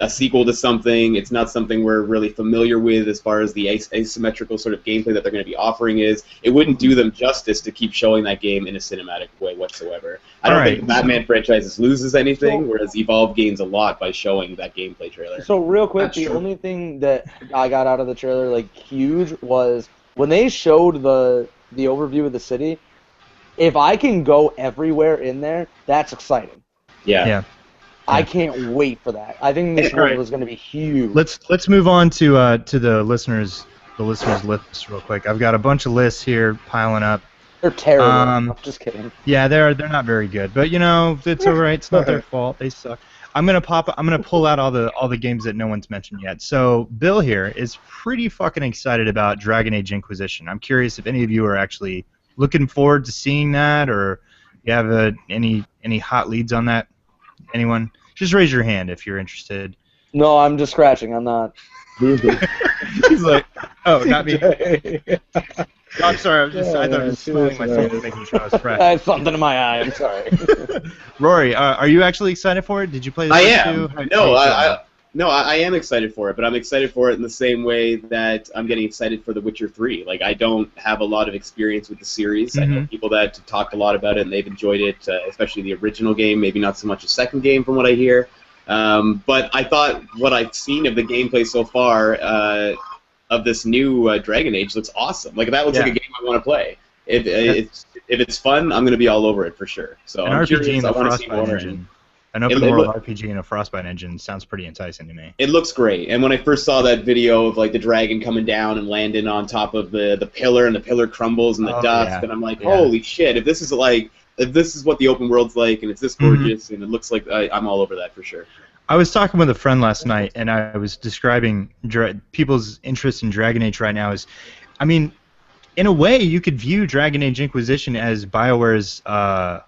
Speaker 3: a sequel to something. It's not something we're really familiar with as far as the asymmetrical sort of gameplay that they're going to be offering is. It wouldn't do them justice to keep showing that game in a cinematic way whatsoever. I don't think the Batman franchise loses anything, whereas Evolve gains a lot by showing that gameplay trailer.
Speaker 2: So real quick, the only thing that I got out of the trailer, like, huge, was when they showed the overview of the city. If I can go everywhere in there, that's exciting.
Speaker 3: Yeah.
Speaker 2: I can't wait for that. I think this world is going to be huge.
Speaker 1: Let's move on to the listeners lists real quick. I've got a bunch of lists here piling up.
Speaker 2: They're terrible. I'm just kidding.
Speaker 1: Yeah, they're not very good, but it's all right. It's not their fault. They suck. I'm gonna pull out all the games that no one's mentioned yet. So Bill here is pretty fucking excited about Dragon Age Inquisition. I'm curious if any of you are actually looking forward to seeing that, or you have any hot leads on that. Anyone? Just raise your hand if you're interested.
Speaker 2: No, I'm just scratching. I'm not.
Speaker 1: He's like, oh, not me. I'm sorry. I thought I was smelling myself, making sure I was fresh.
Speaker 2: I had something in my eye. I'm sorry.
Speaker 1: Rory, are you actually excited for it? Did you play this?
Speaker 3: I am. I am excited for it, but I'm excited for it in the same way that I'm getting excited for The Witcher 3. Like, I don't have a lot of experience with the series. I know people that talked a lot about it, and they've enjoyed it, especially the original game, maybe not so much the second game from what I hear. But I thought what I've seen of the gameplay so far of this new Dragon Age looks awesome. Like, that looks like a game I want to play. If it's fun, I'm going to be all over it for sure. So
Speaker 1: an
Speaker 3: I'm
Speaker 1: RPG
Speaker 3: curious.
Speaker 1: in
Speaker 3: I
Speaker 1: the
Speaker 3: want to see
Speaker 1: Frostbite
Speaker 3: more.
Speaker 1: engine. An open world RPG in a Frostbite engine sounds pretty enticing to me.
Speaker 3: It looks great, and when I first saw that video of like the dragon coming down and landing on top of the pillar, and the pillar crumbles in the dust, and I'm like, holy shit! If this is what the open world's like, and it's this gorgeous, and it looks like I'm all over that for sure.
Speaker 1: I was talking with a friend last night, and I was describing people's interest in Dragon Age right now I mean, in a way, you could view Dragon Age Inquisition as BioWare's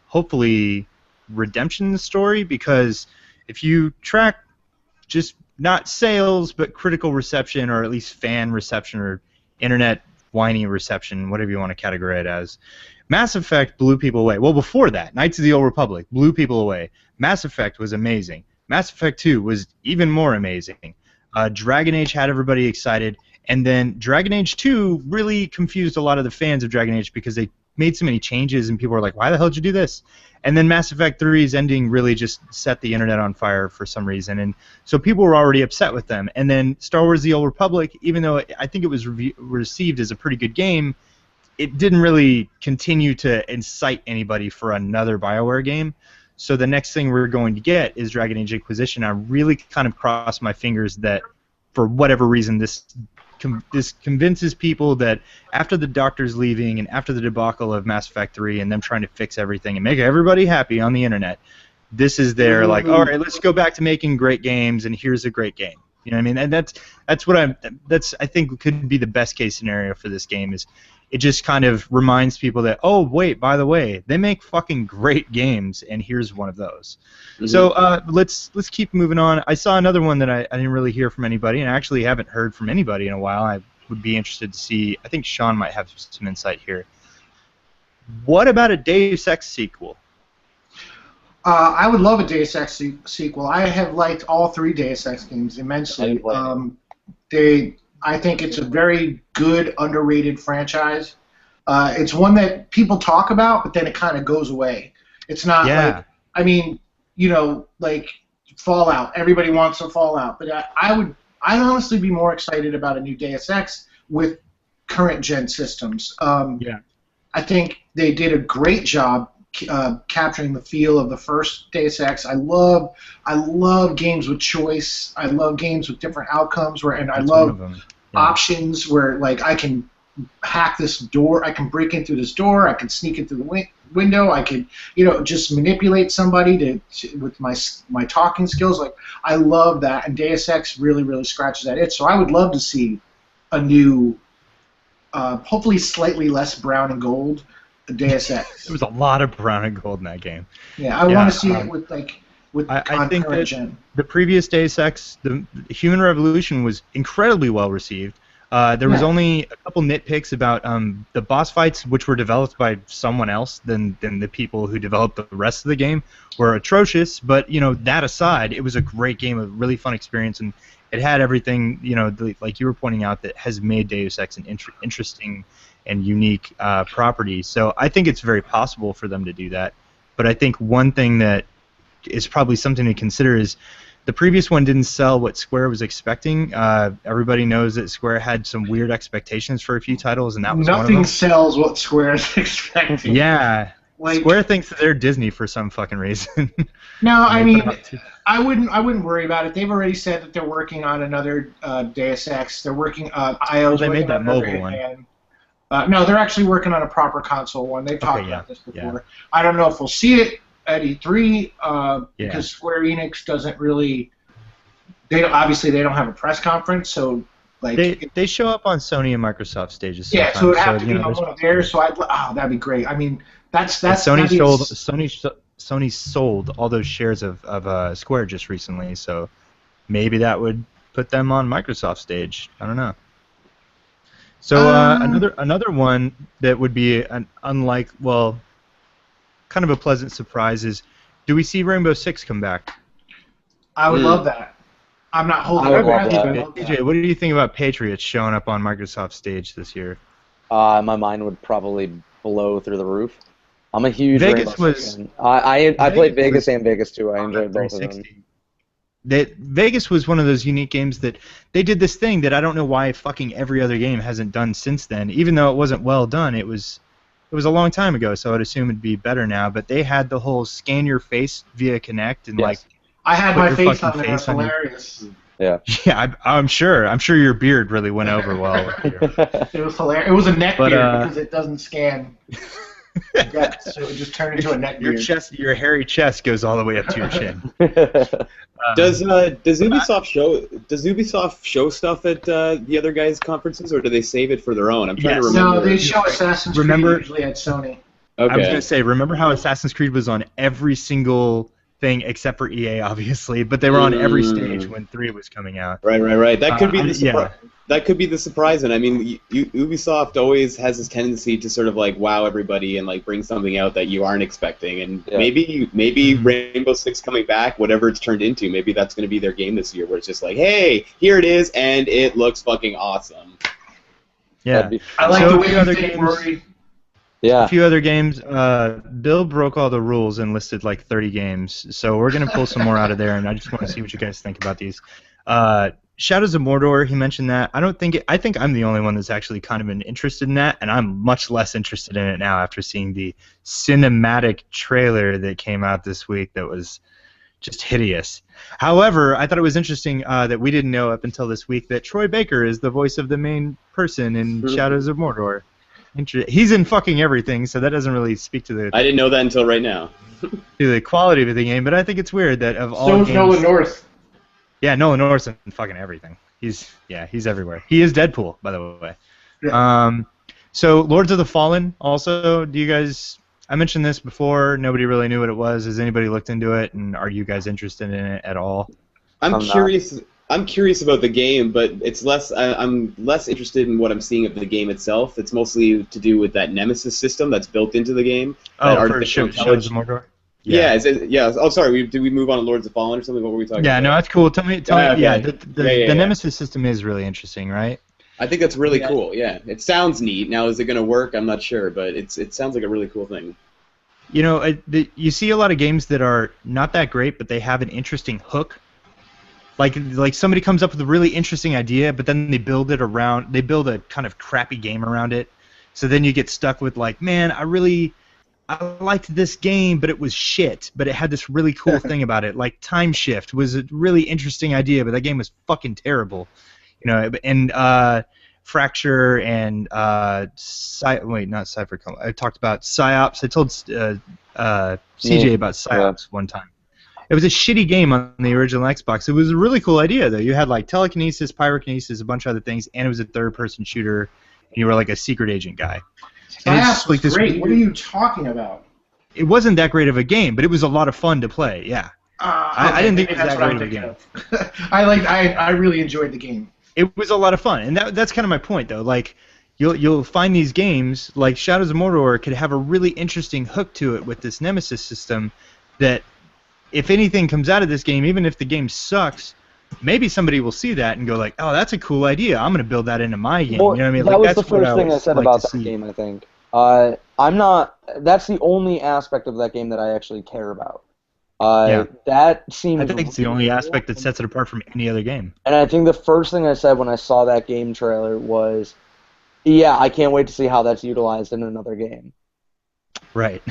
Speaker 1: hopefully redemption story, because if you track just not sales but critical reception, or at least fan reception, or internet whiny reception, whatever you want to categorize it as, Mass Effect blew people away. Well, before that, Knights of the Old Republic blew people away. Mass Effect was amazing. Mass Effect 2 was even more amazing. Dragon Age had everybody excited, and then Dragon Age 2 really confused a lot of the fans of Dragon Age because they made so many changes, and people were like, why the hell did you do this? And then Mass Effect 3's ending really just set the internet on fire for some reason, and so people were already upset with them. And then Star Wars The Old Republic, even though I think it was received as a pretty good game, it didn't really continue to incite anybody for another BioWare game. So the next thing we're going to get is Dragon Age Inquisition. I really kind of cross my fingers that for whatever reason this convinces people that after the Doctor's leaving and after the debacle of Mass Effect 3 and them trying to fix everything and make everybody happy on the internet, this is their like, all right, let's go back to making great games, and here's a great game. You know what I mean? And that's I think could be the best case scenario for this game. Is it just kind of reminds people that, oh wait, by the way, they make fucking great games, and here's one of those. So let's keep moving on. I saw another one that I didn't really hear from anybody, and I actually haven't heard from anybody in a while. I would be interested to see. I think Sean might have some insight here. What about a Deus Ex sequel?
Speaker 4: I would love a Deus Ex sequel. I have liked all three Deus Ex games immensely. I think it's a very good, underrated franchise. It's one that people talk about, but then it kind of goes away. It's not like, I mean, you know, like Fallout. Everybody wants a Fallout, but I'd honestly be more excited about a new Deus Ex with current gen systems. I think they did a great job capturing the feel of the first Deus Ex. I love games with choice. I love games with different outcomes. I love options where, like, I can hack this door. I can break in through this door. I can sneak in through the window. I could, you know, just manipulate somebody with my talking skills. Like, I love that, and Deus Ex really, really scratches that itch. So I would love to see a new, hopefully slightly less brown and gold Deus Ex.
Speaker 1: There was a lot of brown and gold in that game.
Speaker 4: Yeah, I want to see it with
Speaker 1: I think that
Speaker 4: gen.
Speaker 1: the previous Deus Ex, the Human Revolution, was incredibly well received. There was only a couple nitpicks about the boss fights, which were developed by someone else than the people who developed the rest of the game, were atrocious. But that aside, it was a great game, a really fun experience, and it had everything like you were pointing out that has made Deus Ex an interesting and unique property. So I think it's very possible for them to do that. But I think one thing that is probably something to consider is the previous one didn't sell what Square was expecting. Everybody knows that Square had some weird expectations for a few titles, and that was one of them.
Speaker 4: Nothing sells what Square is expecting.
Speaker 1: Yeah, Square thinks that they're Disney for some fucking reason.
Speaker 4: No, I mean, I wouldn't worry about it. They've already said that they're working on another Deus Ex. They're working. IO's
Speaker 1: they made that mobile
Speaker 4: one. No, they're actually working on a proper console one. They've talked about this before. Yeah. I don't know if we'll see it at E3 because Square Enix doesn't really. Obviously they don't have a press conference, so like
Speaker 1: they show up on Sony and Microsoft stages.
Speaker 4: Yeah, so it would have to be on one of theirs. So that'd be great. I mean, that's
Speaker 1: Sony sold all those shares of Square just recently, so maybe that would put them on Microsoft stage. I don't know. So another one that would be an kind of a pleasant surprise is, do we see Rainbow Six come back?
Speaker 4: I would love that. I'm not holding
Speaker 2: my
Speaker 4: breath.
Speaker 1: AJ, what do you think about Patriots showing up on Microsoft stage this year?
Speaker 2: My mind would probably blow through the roof. I'm a huge
Speaker 1: Vegas
Speaker 2: Rainbow Six fan. I played Vegas and Vegas 2. I enjoyed both of them.
Speaker 1: Vegas was one of those unique games that they did this thing that I don't know why fucking every other game hasn't done since then. Even though it wasn't well done, it was a long time ago, so I'd assume it'd be better now. But they had the whole scan your face via Kinect and
Speaker 4: I had my face on there. It's hilarious.
Speaker 2: Yeah.
Speaker 1: Yeah, I'm sure. I'm sure your beard really went over well.
Speaker 4: It was hilarious. It was a neck beard because it doesn't scan. So it just turned into a neck beard.
Speaker 1: Your hairy chest goes all the way up to your chin.
Speaker 3: Does Ubisoft show stuff at the other guys' conferences, or do they save it for their own? I'm trying to remember.
Speaker 4: No, they show Assassin's Creed usually at Sony.
Speaker 3: Okay.
Speaker 1: I was gonna say, remember how Assassin's Creed was on every single thing except for EA, obviously, but they were on every stage when 3 was coming out.
Speaker 3: Right. That could be the that could be the surprise. And I mean, Ubisoft always has this tendency to sort of like wow everybody and like bring something out that you aren't expecting. And maybe Rainbow Six coming back, whatever it's turned into, maybe that's going to be their game this year, where it's just like, hey, here it is, and it looks fucking awesome.
Speaker 1: Yeah,
Speaker 4: I like the way other games.
Speaker 2: Yeah.
Speaker 1: A few other games. Bill broke all the rules and listed like 30 games, so we're gonna pull some more out of there, and I just want to see what you guys think about these. Shadows of Mordor, he mentioned that. I think I'm the only one that's actually kind of been interested in that, and I'm much less interested in it now after seeing the cinematic trailer that came out this week that was just hideous. However, I thought it was interesting that we didn't know up until this week that Troy Baker is the voice of the main person in Shadows of Mordor. He's in fucking everything, so that doesn't really speak to the.
Speaker 3: I didn't know that until right now.
Speaker 1: To the quality of the game, but I think it's weird that of all
Speaker 4: So is
Speaker 1: games.
Speaker 4: Nolan North.
Speaker 1: Yeah, Nolan North's in fucking everything. He's everywhere. He is Deadpool, by the way.
Speaker 4: Yeah.
Speaker 1: So Lords of the Fallen. Also, do you guys? I mentioned this before. Nobody really knew what it was. Has anybody looked into it? And are you guys interested in it at all?
Speaker 3: I'm curious. I'm curious about the game, but it's less. I'm less interested in what I'm seeing of the game itself. It's mostly to do with that Nemesis system that's built into the game.
Speaker 1: Oh, for Shadows of Mordor.
Speaker 3: Yeah. Oh, sorry. Did we move on to Lords of Fallen or something? What were we talking about?
Speaker 1: Yeah, no, that's cool. Tell me.
Speaker 3: Okay.
Speaker 1: Yeah, the Nemesis system is really interesting, right?
Speaker 3: I think that's really cool. Yeah, it sounds neat. Now, is it going to work? I'm not sure, but it sounds like a really cool thing.
Speaker 1: You know, you see a lot of games that are not that great, but they have an interesting hook. Like somebody comes up with a really interesting idea, but then they build a kind of crappy game around it. So then you get stuck with like, man, I liked this game, but it was shit. But it had this really cool thing about it. Like Time Shift was a really interesting idea, but that game was fucking terrible. You know, and Fracture and not Cypher. I talked about Psyops. I told CJ about Psyops one time. It was a shitty game on the original Xbox. It was a really cool idea, though. You had like telekinesis, pyrokinesis, a bunch of other things, and it was a third-person shooter. And you were like a secret agent guy.
Speaker 4: That's like great. What are you talking about?
Speaker 1: It wasn't that great of a game, but it was a lot of fun to play. Yeah. I didn't think it was that great of a game.
Speaker 4: I really enjoyed the game.
Speaker 1: it was a lot of fun, and that's kind of my point though. Like, you'll find these games like Shadows of Mordor could have a really interesting hook to it with this Nemesis system. That if anything comes out of this game, even if the game sucks, maybe somebody will see that and go like, "Oh, that's a cool idea. I'm going to build that into my game."
Speaker 2: Well,
Speaker 1: you know what I mean?
Speaker 2: that
Speaker 1: Like,
Speaker 2: was
Speaker 1: that's
Speaker 2: the first thing I said
Speaker 1: like
Speaker 2: about
Speaker 1: to
Speaker 2: that
Speaker 1: see.
Speaker 2: game, I think. I'm not. That's the only aspect of that game that I actually care about.
Speaker 1: Yeah.
Speaker 2: That seems.
Speaker 1: I think it's the only
Speaker 2: really
Speaker 1: aspect that
Speaker 2: cool.
Speaker 1: sets it apart from any other game.
Speaker 2: And I think the first thing I said when I saw that game trailer was, "Yeah, I can't wait to see how that's utilized in another game."
Speaker 1: Right.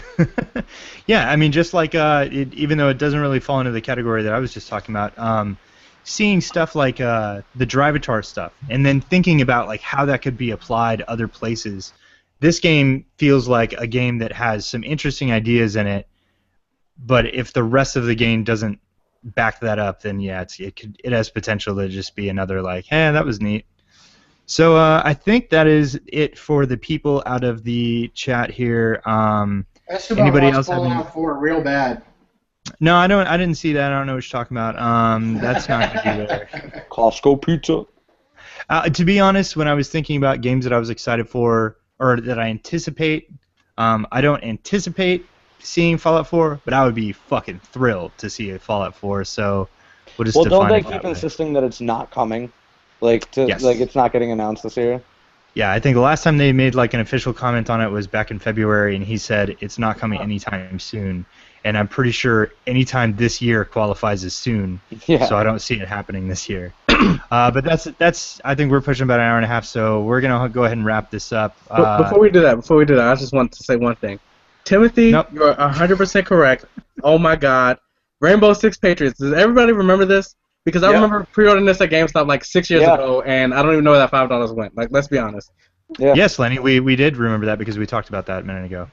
Speaker 1: Yeah, I mean, just like even though it doesn't really fall into the category that I was just talking about, seeing stuff like the Drivatar stuff, and then thinking about like how that could be applied other places. This game feels like a game that has some interesting ideas in it, but if the rest of the game doesn't back that up, then yeah, it has potential to just be another like, hey, that was neat. So I think that is it for the people out of the chat here.
Speaker 4: Esteban
Speaker 1: Anybody
Speaker 4: wants
Speaker 1: else have any?
Speaker 4: Fallout 4 real bad.
Speaker 1: No, I don't. I didn't see that. I don't know what you're talking about. That's not gonna be there.
Speaker 2: Costco pizza.
Speaker 1: To be honest, when I was thinking about games that I was excited for or that I anticipate, I don't anticipate seeing Fallout 4, but I would be fucking thrilled to see a Fallout 4. So we'll just
Speaker 2: Well, don't
Speaker 1: define
Speaker 2: they
Speaker 1: it that
Speaker 2: keep
Speaker 1: way.
Speaker 2: insisting that it's not coming? Like
Speaker 1: Yes.
Speaker 2: it's not getting announced this year.
Speaker 1: Yeah, I think the last time they made like an official comment on it was back in February, and he said it's not coming anytime soon. And I'm pretty sure anytime this year qualifies as soon.
Speaker 2: Yeah.
Speaker 1: So I don't see it happening this year. But that's. I think we're pushing about an hour and a half, so we're gonna go ahead and wrap this up.
Speaker 5: Before we do that, I just want to say one thing. Timothy,
Speaker 1: Nope.
Speaker 5: you're 100% correct. Oh my God, Rainbow Six Patriots. Does everybody remember this? Because I
Speaker 3: Yeah.
Speaker 5: remember pre-ordering this at GameStop like 6 years
Speaker 2: Yeah.
Speaker 5: ago, and I don't even know where that $5 went. Like, let's be honest.
Speaker 2: Yeah.
Speaker 1: Yes, Lenny, we did remember that because we talked about that a minute ago.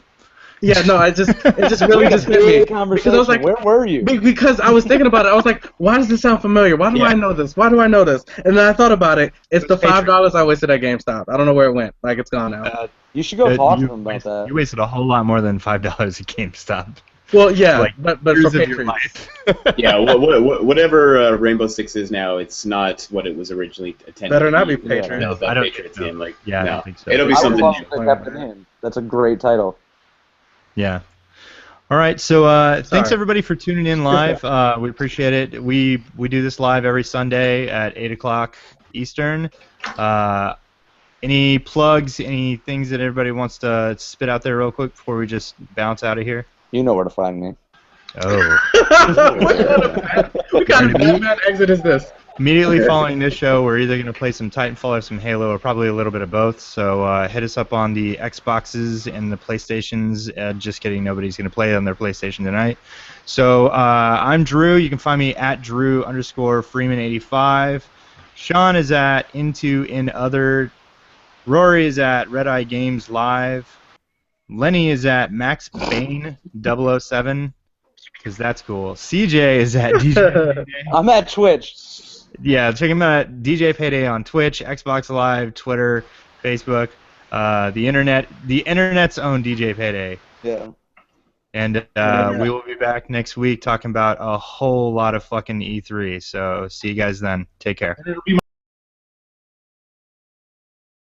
Speaker 5: Yeah, no, it just really
Speaker 2: We had a
Speaker 5: just hit
Speaker 2: big
Speaker 5: me.
Speaker 2: conversation.
Speaker 5: Because I was like,
Speaker 2: where were you?
Speaker 5: because I was thinking about it, I was like, why does this sound familiar? Why do
Speaker 3: Yeah.
Speaker 5: I know this? Why do I know this? And then I thought about it. It's the $5 I wasted at GameStop. I don't know where it went. Like, it's gone now.
Speaker 2: You should go talk to
Speaker 1: you
Speaker 2: them about
Speaker 1: wasted-
Speaker 2: that.
Speaker 1: You wasted a whole lot more than $5 at GameSop.
Speaker 5: Well, yeah,
Speaker 1: Like,
Speaker 5: but for
Speaker 1: Years of your
Speaker 5: Patriots.
Speaker 1: life.
Speaker 3: Yeah, whatever Rainbow Six is now, it's not what it was originally intended.
Speaker 5: Better not
Speaker 3: to
Speaker 5: be Patriots.
Speaker 1: No,
Speaker 3: The
Speaker 1: I don't
Speaker 3: Patriots
Speaker 1: think so.
Speaker 3: game, like,
Speaker 1: Yeah, I
Speaker 3: no.
Speaker 1: don't think so.
Speaker 3: It'll be
Speaker 2: I would
Speaker 3: something
Speaker 2: love
Speaker 3: new.
Speaker 2: if they kept it in. That's a great title.
Speaker 1: Yeah. All right. So thanks
Speaker 5: Sorry.
Speaker 1: everybody for tuning in live. We appreciate it. We do this live every Sunday at 8 o'clock Eastern. Any plugs? Any things that everybody wants to spit out there real quick before we just bounce out of here?
Speaker 2: You know where to find me.
Speaker 1: Oh.
Speaker 5: What kind of Batman exit is this?
Speaker 1: Immediately following this show, we're either going to play some Titanfall or some Halo, or probably a little bit of both. So hit us up on the Xboxes and the PlayStations. Just kidding, nobody's going to play on their PlayStation tonight. So I'm Drew. You can find me at Drew_Freeman85. Sean is at Into in Other. Rory is at Red Eye Games Live. Lenny is at Max Bane 007, because that's cool. CJ is at DJ.
Speaker 2: I'm at Twitch.
Speaker 1: Yeah, check him out at DJ Payday on Twitch, Xbox Live, Twitter, Facebook, the internet's own DJ Payday.
Speaker 2: Yeah.
Speaker 1: And we will be back next week talking about a whole lot of fucking E3. So see you guys then. Take care.
Speaker 4: And it'll be